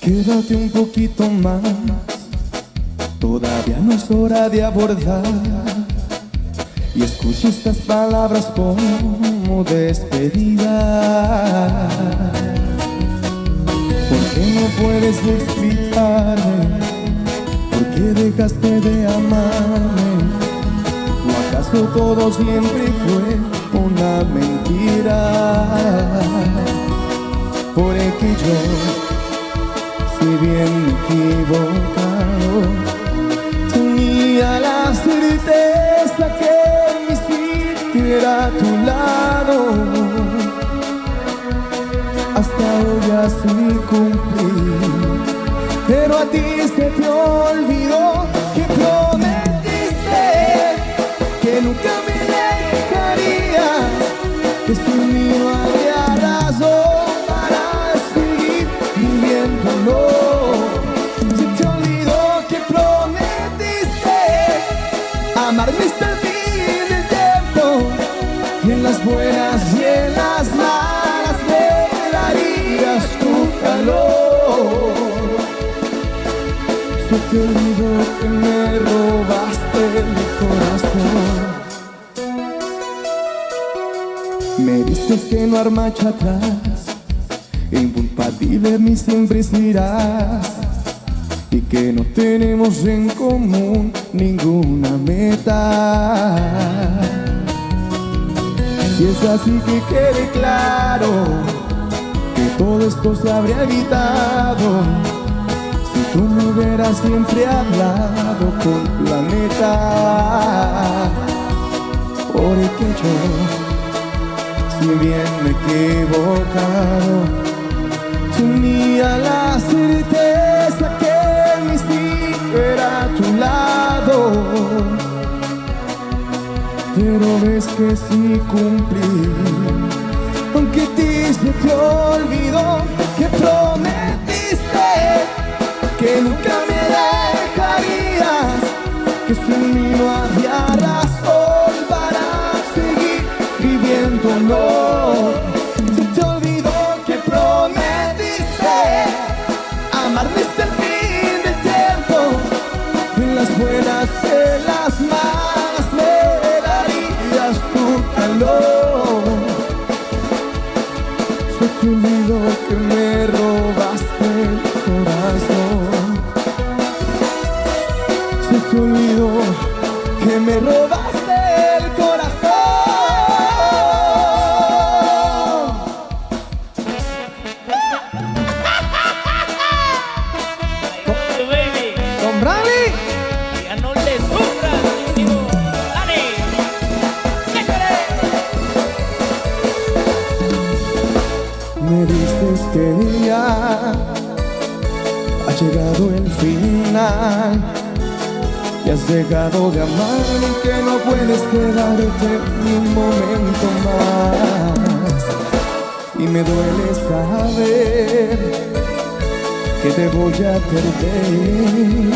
Quédate un poquito más, todavía no es hora de abordar. Y escucha estas palabras como despedida. ¿Por qué no puedes explicarme por qué dejaste de amarme? ¿O acaso todo siempre fue una mentira? Por el que yo, si bien me he equivocado, tenía la certeza que mi sitio era a tu lado. Hasta hoy así cumplí, pero a ti se te olvidó que prometiste que nunca me dejarías, que sin mí no había razón para seguir viviéndolo. Se te olvidó que prometiste amarme hasta el fin del tiempo, y en las buenas y en las malas me darías tu calor. Se te olvidó que me robaste mi corazón. Me dices que no hay marcha atrás, incompatible mi siempre serás, y que no tenemos en común ninguna meta. Si es así, que quede claro que todo esto se habría evitado si tú me hubieras siempre hablado con la neta. Porque yo, si bien me he equivocado, tenía la certeza que mi sitio era a tu lado. Pero ves que sí cumplí, aunque a ti se te olvidó que prometiste que nunca me dejarías, que sin mí no había razón para seguir viviéndolo. Se te olvidó que prometiste amarme hasta el fin del tiempo, en las buenas y en las malas me darías tu calor. Se te olvidó que me robaste el corazón. Se te olvidó que me robaste el corazón. Con Branly. Ya no le sufras, digo, dale. Me dices que ya ha llegado el final, y has dejado de amarme, que no puedes quedarte ni un momento más. Y me duele saber que te voy a perder,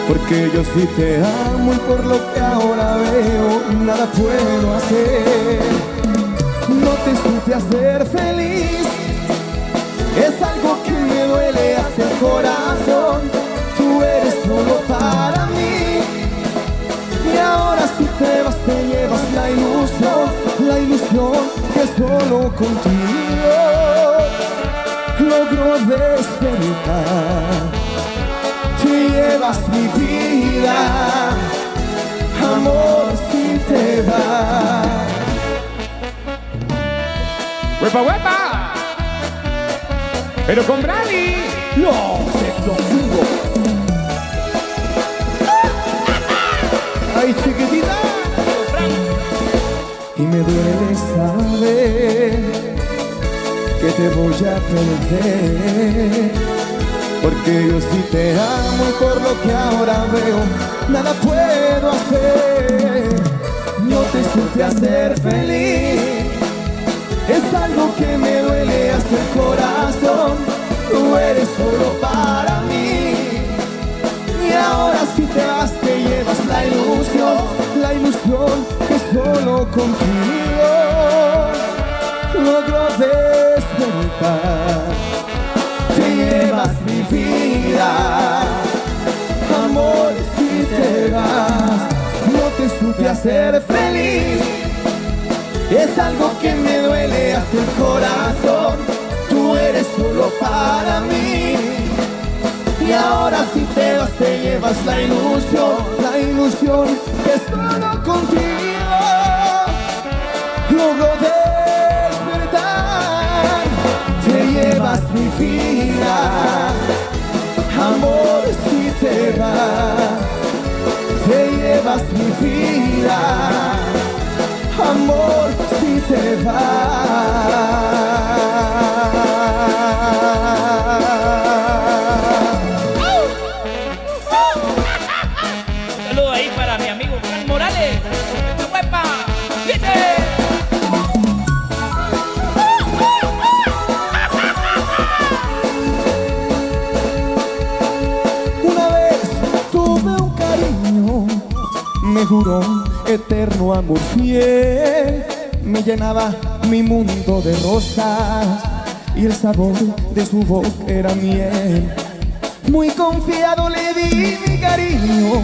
porque yo sí te amo, y por lo que ahora veo nada puedo hacer. No te supe hacer feliz, es algo que me duele hacia el corazón. Tú despertar. Te llevas mi vida, amor, si te vas. ¡Huepa, huepa! Pero con Brali. No, te lo juro. Ay, chiquitita. Y me duele saber que te voy a perder, porque yo sí te amo y por lo que ahora veo nada puedo hacer. No te supe hacer feliz, es algo que me duele hasta el corazón. Tú eres solo para mí, y ahora si te vas te llevas la ilusión que solo contigo logro despertar. Te llevas mi vida, amor, si te vas. No te supe hacer feliz, es algo que me duele hasta el corazón. Tú eres solo para mí, y ahora si te vas te llevas la ilusión que solo contigo logro despertar. Te llevas mi vida, amor, si te vas. Te llevas mi vida, amor, si te vas. Saludo ahí para mi amigo Frank Morales. ¡Huepa! ¡Viste! Una vez tuve un cariño, me juró eterno amor fiel, me llenaba mi mundo de rosas y el sabor de su boca era miel. Muy confiado le di mi cariño,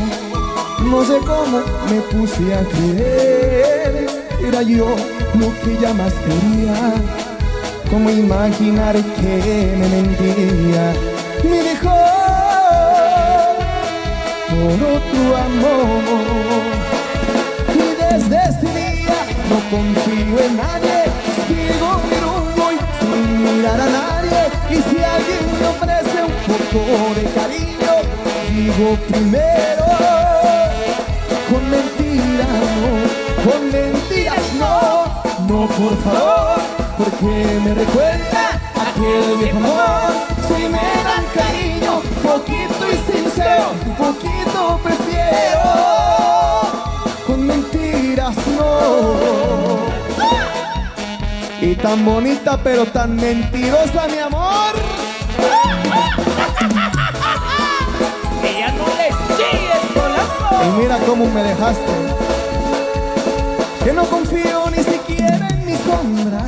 no sé cómo me puse a creer, era yo lo que ella más quería. Cómo imaginar que me mentía, me dejó por otro amor. Y desde ese día no confío en nadie, sigo mi rumbo y sin mirar a nadie. Y si alguien me ofrece un poco de cariño, digo primero, con mentiras no, no por favor, porque me recuerda aquel viejo amor. Si me dan cariño, poquito y sincero, un poquito prefiero, con mentiras no. Y tan bonita pero tan mentirosa, mi amor. Que ya no le sigues volando. Y mira cómo me dejaste, que no confío ni siquiera en mi sombra,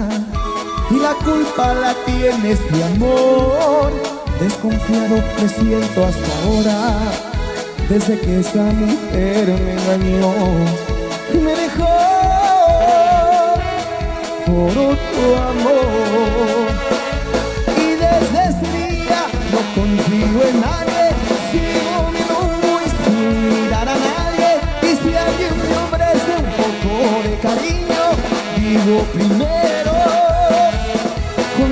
y la culpa la tienes, mi amor. Desconfiado me siento hasta ahora, desde que esa mujer me engañó y me dejó por otro amor. Y desde ese día no confío en nadie, sigo mi rumbo y sin mirar a nadie. Y si alguien me ofrece un poco de cariño, digo primero, con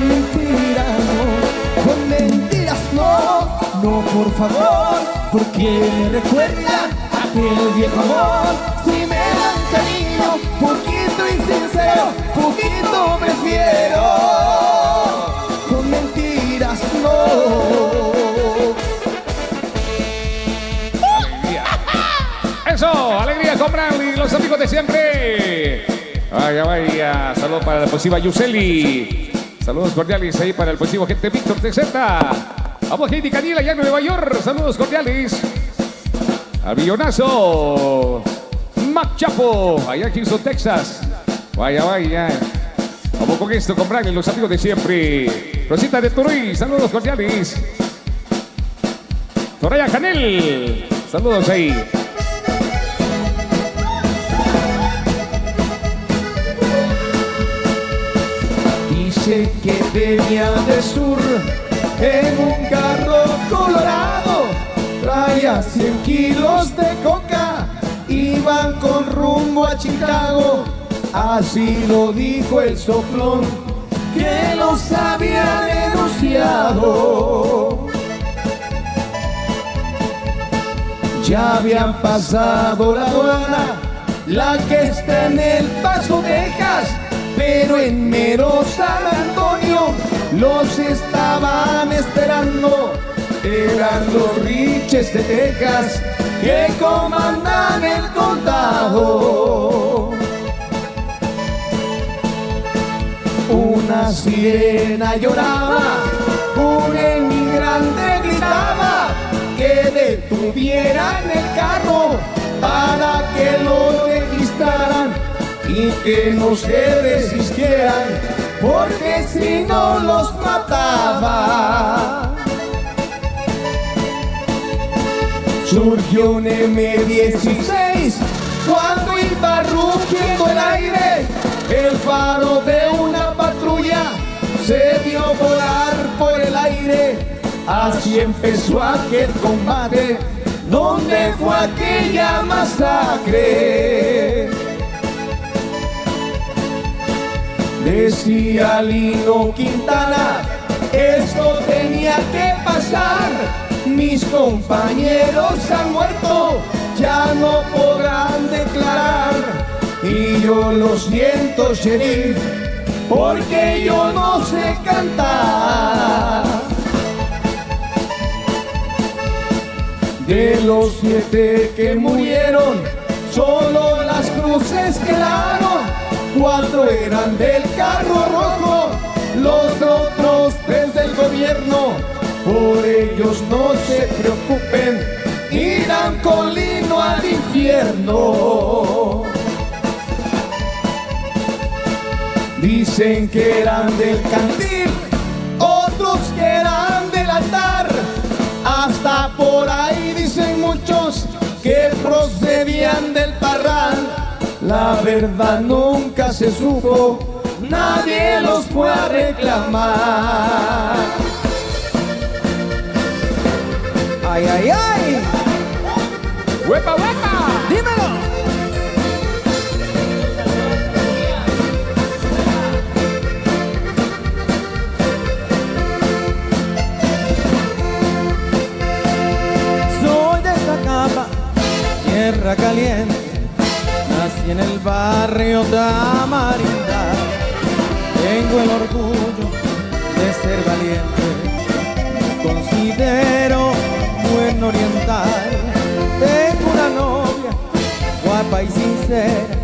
mentiras no, no por favor, porque me recuerda aquel viejo amor. Si me dan cariño, poquito y sincero, poquito prefiero, con mentiras no. Eso, alegría con Brandy, los amigos de siempre. Vaya, vaya, saludos para la positiva Yuseli. Saludos cordiales ahí para el positivo gente Víctor TZ. Vamos, Heidi Canila, allá en Nueva York. Saludos cordiales. Al Millonazo. Mac Chapo, allá en Houston, Texas. Vaya, vaya. Vamos con esto, con Brian, los amigos de siempre. Rosita de Turuy, saludos cordiales. Soraya Canel, saludos ahí. Dice que venía del sur en un carro colorado, traía 100 kilos de coca, iban con rumbo a Chicago, así lo dijo el soplón que los había denunciado. Ya habían pasado la aduana, la que está en El Paso, Texas, pero en mero San Antonio los estaban esperando. Eran los Riches de Texas que comandan el condado. Una sirena lloraba, un emigrante gritaba que detuvieran el carro para que lo registraran y que no se resistieran, porque si no los mataba. Surgió un M16 cuando iba rugiendo el aire, el faro de una patrulla se vio volar por el aire. Así empezó aquel combate, donde fue aquella masacre. Decía Lino Quintana, esto tenía que pasar. Mis compañeros han muerto, ya no podrán declarar. Y yo lo siento, sheriff, porque yo no sé cantar. De los 7 que murieron, solo las cruces quedaron. 4 eran del carro rojo, los otros 3 del gobierno. Por ellos no se preocupen, irán con Lino al infierno. Dicen que eran del cantil, otros que eran del altar. Hasta por ahí dicen muchos que procedían del parral. La verdad nunca se supo, nadie los fue a reclamar. ¡Ay, ay, ay! ¡Huepa, huepa! ¡Dímelo! Soy de Zacapa, tierra caliente, nací en el barrio Tamarinda. Tengo el orgullo de ser valiente, considero buen oriental. Tengo una novia guapa y sincera,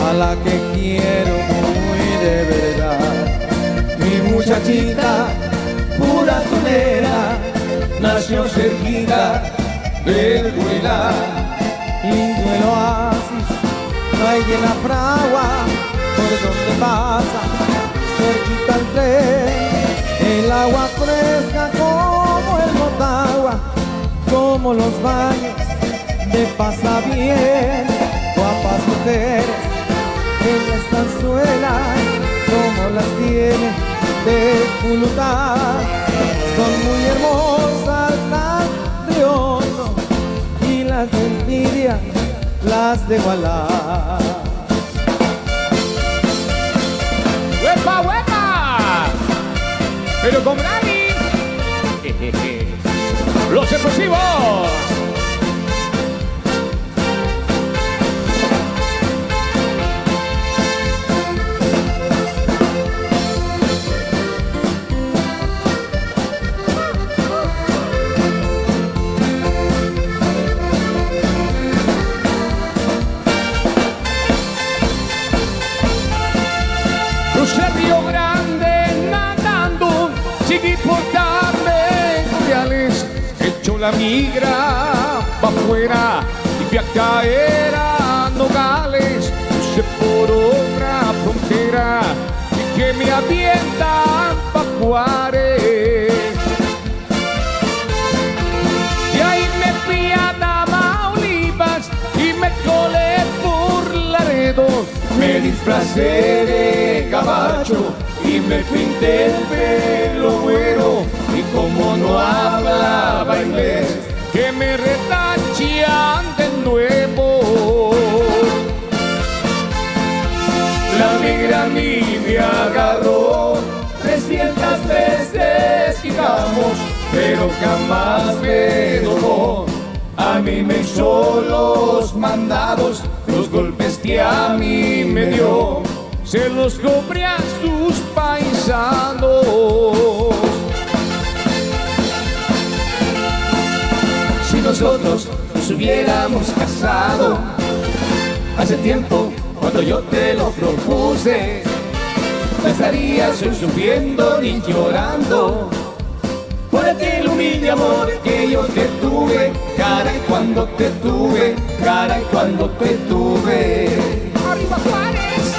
a la que quiero muy de verdad. Mi muchachita pura tonera nació cerquita del Huila. Lindo el oasis, hay en la fragua por donde pasa cerquita el tren. El agua fresca como el Motagua, como los baños de Pasa Bien. Guapas mujeres en la estanzuela, como las tiene de Culutá. Son muy hermosas las de Hondo y las de envidia, las de Gualá. ¡Huepa, huepa! Pero con Brani, los explosivos. Crucé Río Grande nadando, sin importarme cordiales, hecho la migra pa' afuera y fui a caer a Nogales. Crucé por otra frontera y que me avientan pa' Juárez. Y ahí me fui a Tamaulipas y me colé por Laredo. Me disfracé de gabacho y me pinté el pelo güero y como no hablaba inglés, que me retachan de nuevo. La migra a mí me agarró 300 veces, fijamos, pero jamás me domó. A mí me hizo los mandados, los golpes que a mí me dio, se los cobré a sus paisanos. Si nosotros nos hubiéramos casado hace tiempo, cuando yo te lo propuse, no estarías hoy sufriendo ni llorando por aquel humilde amor que yo te tuve. Caray, cuando te tuve, caray, cuando te tuve. ¡Arriba Juárez!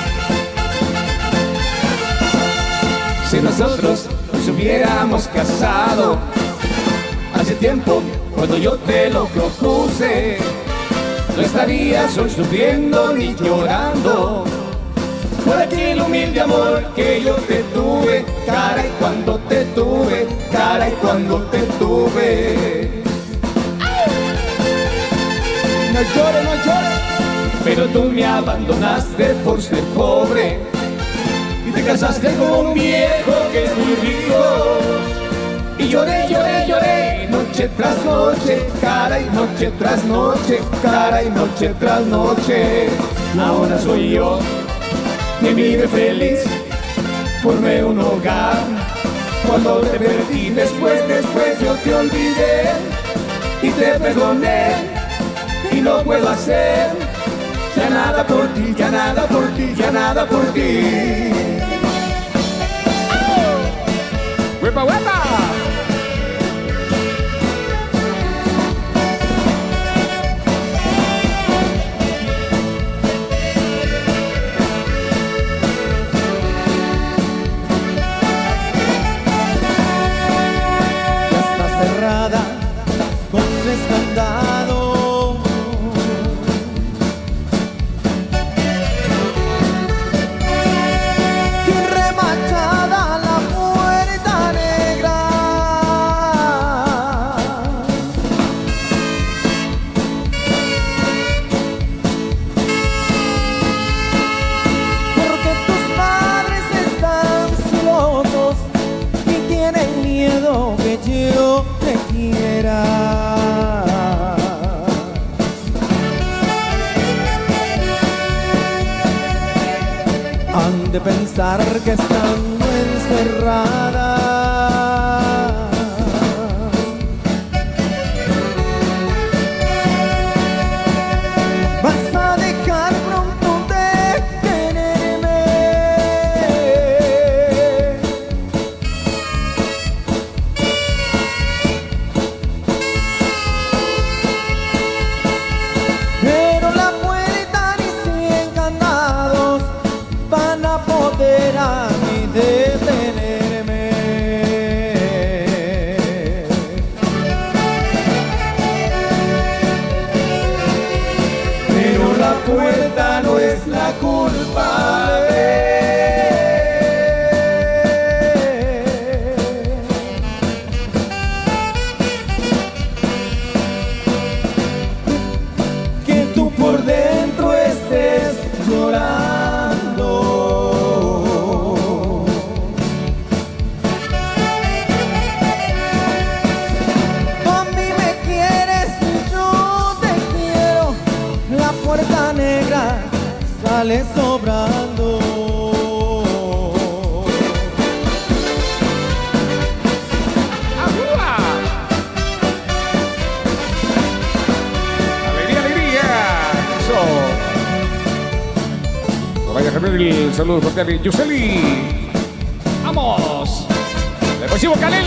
Si nosotros nos hubiéramos casado hace tiempo, cuando yo te lo propuse, no estarías hoy sufriendo ni llorando por aquel humilde amor que yo te tuve. Caray, cuando te tuve, caray, cuando te tuve. No llores, no llores. Pero tú me abandonaste por ser pobre y te casaste con un viejo que es muy rico. Y lloré, lloré, lloré, noche tras noche, caray, noche tras noche, caray, noche tras noche. Ahora soy yo que vive feliz, formé un hogar. Cuando te perdí, después yo te olvidé y te perdoné, y no puedo hacer ya nada por ti, ya nada por ti, ya nada por ti. ¡Huepa, huepa! Con 3 candados, y remachada la puerta negra, porque tus padres están celosos y tienen miedo que yo te quiera. Han de pensar que estando encerrada vas a dejar pronto de quererme. Pero la puerta ni 100 candados van a poder a mí detenerme. Pero la puerta no es la culpable. Que tú por dentro estés llorando. Tú a mí me quieres, yo te quiero. La puerta negra sale sobrando. ¡Ajúa! ¡Alegría, alegría! ¡Eso! No vaya a cambiar el saludo cordial de Yuseli. ¡Vamos! ¡Deportivo Calel!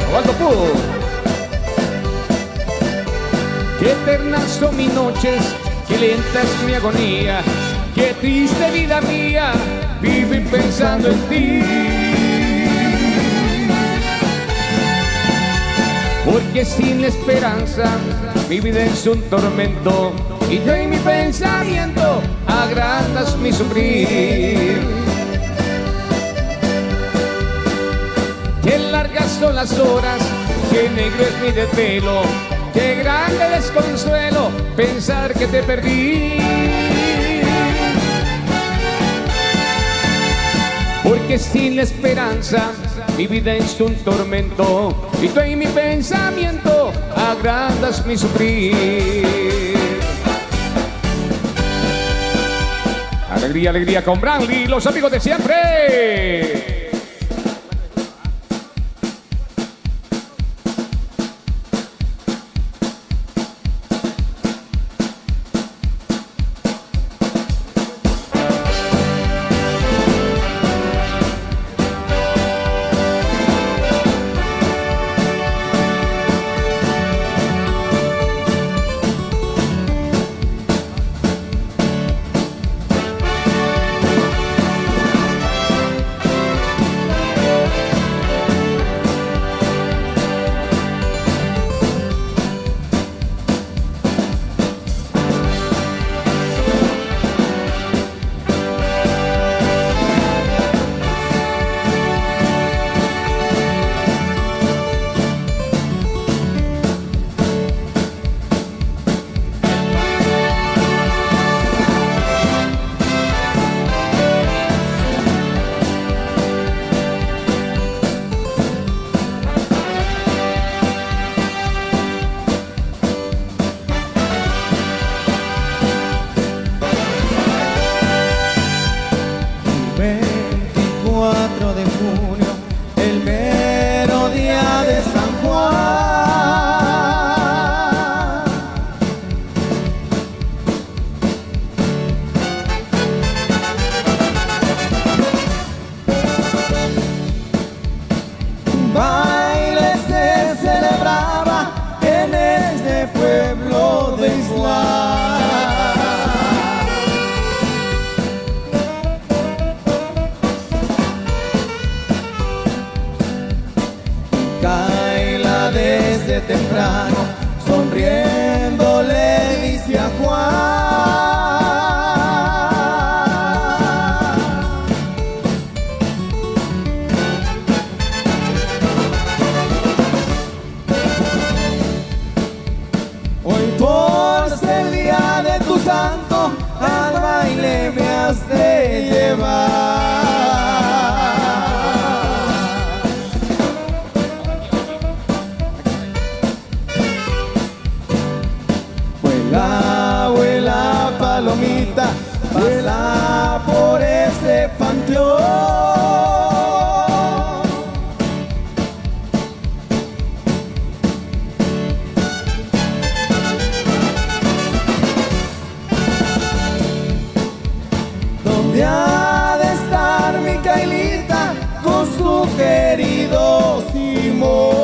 Osvaldo Pú. Qué eternas son mis noches, qué lenta es mi agonía, qué triste vida mía, vive pensando en ti. Porque sin esperanza mi vida es un tormento y yo y mi pensamiento agrandas mi sufrir. Qué largas son las horas, qué negro es mi desvelo, qué grande desconsuelo pensar que te perdí. Porque sin la esperanza mi vida es un tormento y tú en mi pensamiento agrandas mi sufrir. Alegría, alegría con Branly, los amigos de siempre. Temprano, sonriendo le dice a Juan. Hoy por ser día de tu santo, al baile me has de llevar. Abuela palomita, pasa por ese panteón. ¿Dónde ha de estar mi Cailita con su querido Simón?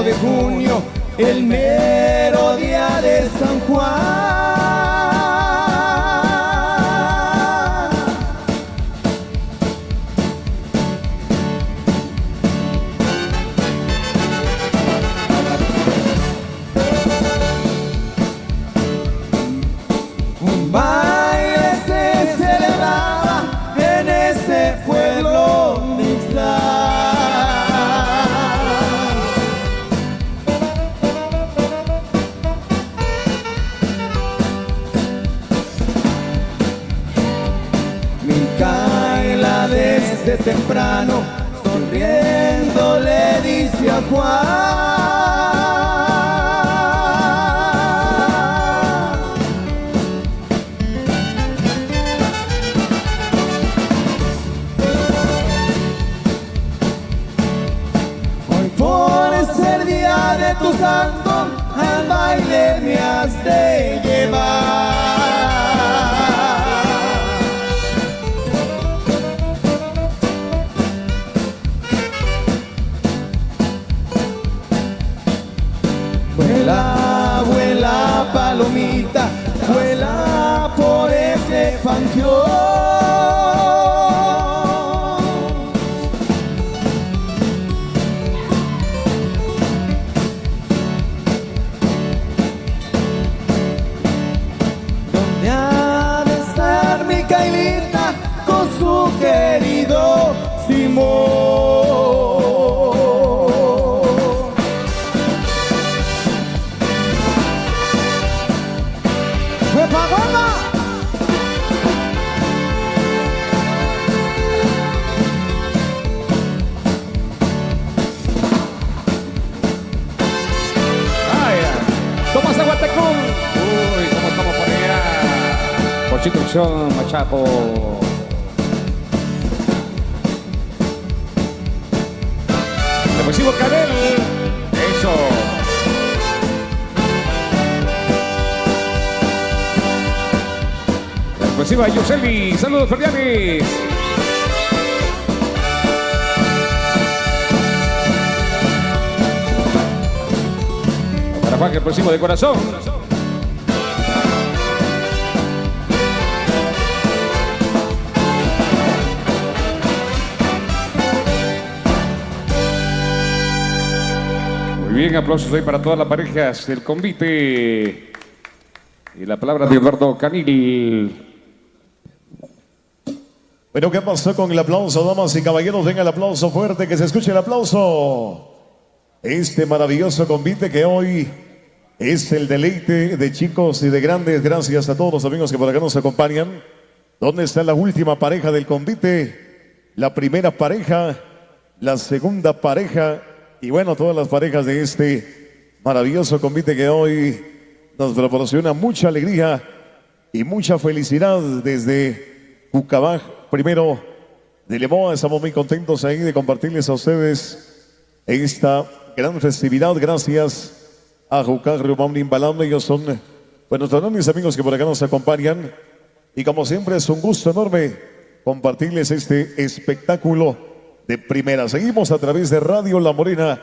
De junio, el mero día de San Juan. Un baile se celebra desde temprano, sonriendo le dice a Juan. Hoy por ser día de tu santo, al baile me has de llevar. Vuela, vuela palomita, vuela por ese panteón. ¿Dónde ha de estar mi Cailita con su querido Simón? ¡Huepa, goma! Tomás Aguatacún. Uy, ¿cómo estamos por allá? Constitución, Machapo. Depresivo Canel. Eso. La expresiva Yuseli. Saludos cordiales. Para Juan, el próximo de corazón. Muy bien, aplausos ahí para todas las parejas del convite. Y la palabra de Eduardo Canil. Bueno, ¿qué pasó con el aplauso, damas y caballeros? Venga el aplauso fuerte, que se escuche el aplauso. Este maravilloso convite que hoy es el deleite de chicos y de grandes. Gracias a todos los amigos que por acá nos acompañan. ¿Dónde está la última pareja del convite? La primera pareja, la segunda pareja y bueno, todas las parejas de este maravilloso convite que hoy nos proporciona mucha alegría y mucha felicidad desde Cucabaj. Primero de Lemoa, estamos muy contentos ahí de compartirles a ustedes esta gran festividad. Gracias a Jucaj, Rumón, Imbalambre. Ellos son nuestros grandes amigos que por acá nos acompañan. Y como siempre es un gusto enorme compartirles este espectáculo de primera. Seguimos a través de Radio La Morena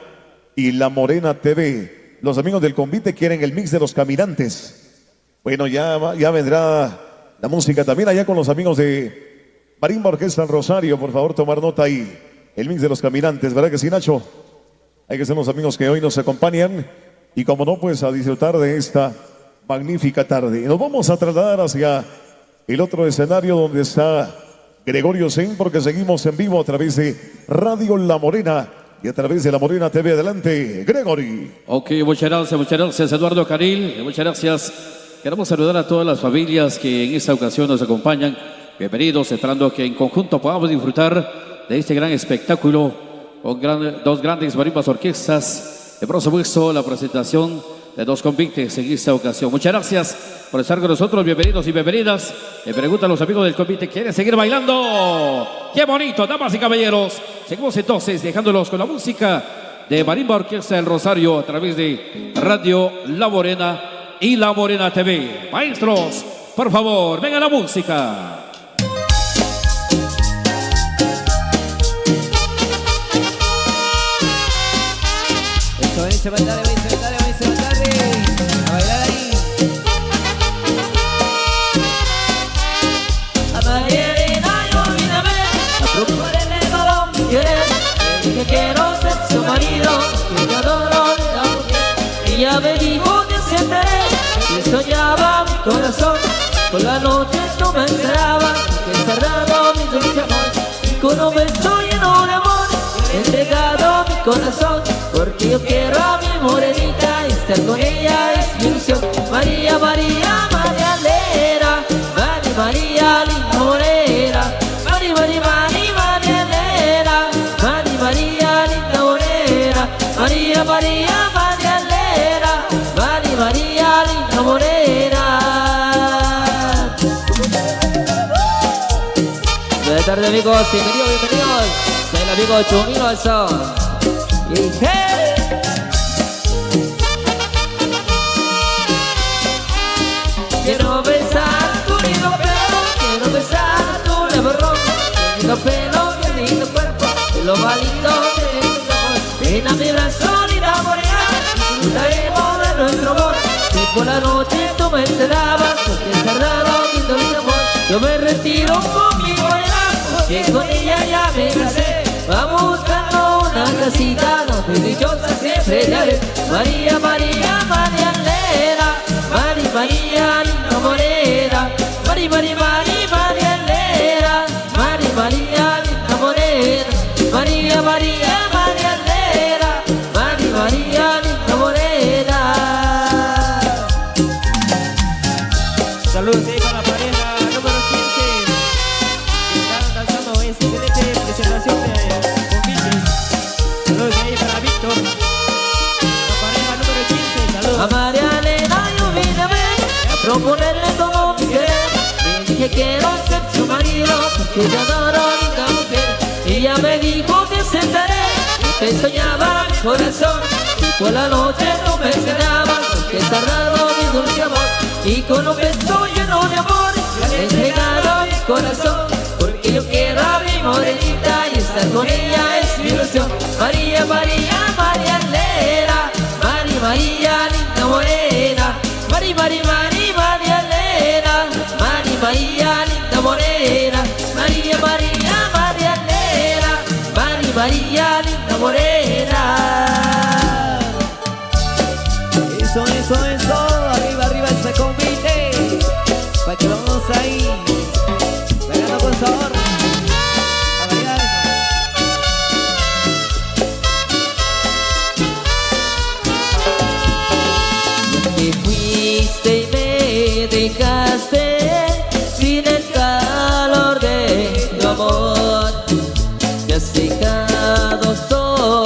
y La Morena TV. Los amigos del convite quieren el mix de Los Caminantes. Bueno, ya vendrá la música también allá con los amigos de Marimba Orquesta Rosario. Por favor, tomar nota ahí. El mix de Los Caminantes, ¿verdad que sí, Nacho? Hay que ser los amigos que hoy nos acompañan y como no, pues a disfrutar de esta magnífica tarde. Nos vamos a trasladar hacia el otro escenario donde está Gregorio Sen, porque seguimos en vivo a través de Radio La Morena y a través de La Morena TV. Adelante, Gregory. Ok, muchas gracias Eduardo Canil, muchas gracias. Queremos saludar a todas las familias que en esta ocasión nos acompañan. Bienvenidos, esperando que en conjunto podamos disfrutar de este gran espectáculo con dos grandes marimbas orquestas. De por supuesto, la presentación de dos convites en esta ocasión. Muchas gracias por estar con nosotros. Bienvenidos y bienvenidas. Me preguntan los amigos del convite, ¿quieren seguir bailando? ¡Qué bonito, damas y caballeros! Seguimos entonces dejándolos con la música de Marimba Orquesta del Rosario a través de Radio La Morena y La Morena TV. Maestros, por favor, venga la música. Se va a dar, a bailar ahí. Que quiero ser su marido, que te adoro de la mujer. Ella me dijo que siempre que soñaba mi corazón. Por la noche no me esperaba, que cerrado mi dulce amor. Y con un beso lleno de amor, he entregado mi corazón. Porque yo quiero a mi morenita, estar con ella es mi ilusión. María, María, María Lera, María, María, linda morena. María, María, María, María Lera. María, María, Marialena, Mari, María, linda morena. Buenas tardes amigos, bienvenidos. Soy el amigo Chumino Alzón. Y hey. Quiero besar tu lindo pelo, quiero besar tu levarrón. Qué lindo pelo, qué lindo cuerpo, es lo más lindo de tus ojos. Ven a mi brazo, linda morena, disfrutaremos de nuestro amor. Si por la noche tú me encerrabas, porque es tardado mi dulce amor. Yo me retiro con mi morena, porque con ella ya me casé. Vamos buscando una casita donde dichosa siempre te haré. María, María, Marialena, Mari, María, linda morena. Mari, Mari, Mari, Marialena, Mari, María, linda morena. María, María, Marialena, Mari, María, linda morena. Saludos ahí para la pareja número 15. Están danzando esta excelente presentación con Vilches. Saludos ahí para Víctor. La pareja número 15. Saludos. A María Elena yo vine a ver, a proponerle todo mi querer. Le dije quiero ser su marido, porque yo adoro a linda mujer. Ella me dijo que aceptaré, que soñaba mi corazón. Y por la noche no me enseñaba, porque es tardado mi dulce amor. Y con un beso lleno de amor, le he entregado mi corazón. Porque yo quiero a mi morenita y estar con ella es mi ilusión. María, María, Marialena, Mari, María, linda morena. Mari, Mari, Mari, Marialena, Mari, María, linda morena. María, María, Marialena, Mari, María, linda morena. Eso, arriba ese convite. Para que vamos ahí. Pegando con sabor. A bailar Te fuiste y me dejaste sin el calor de tu amor. Ya se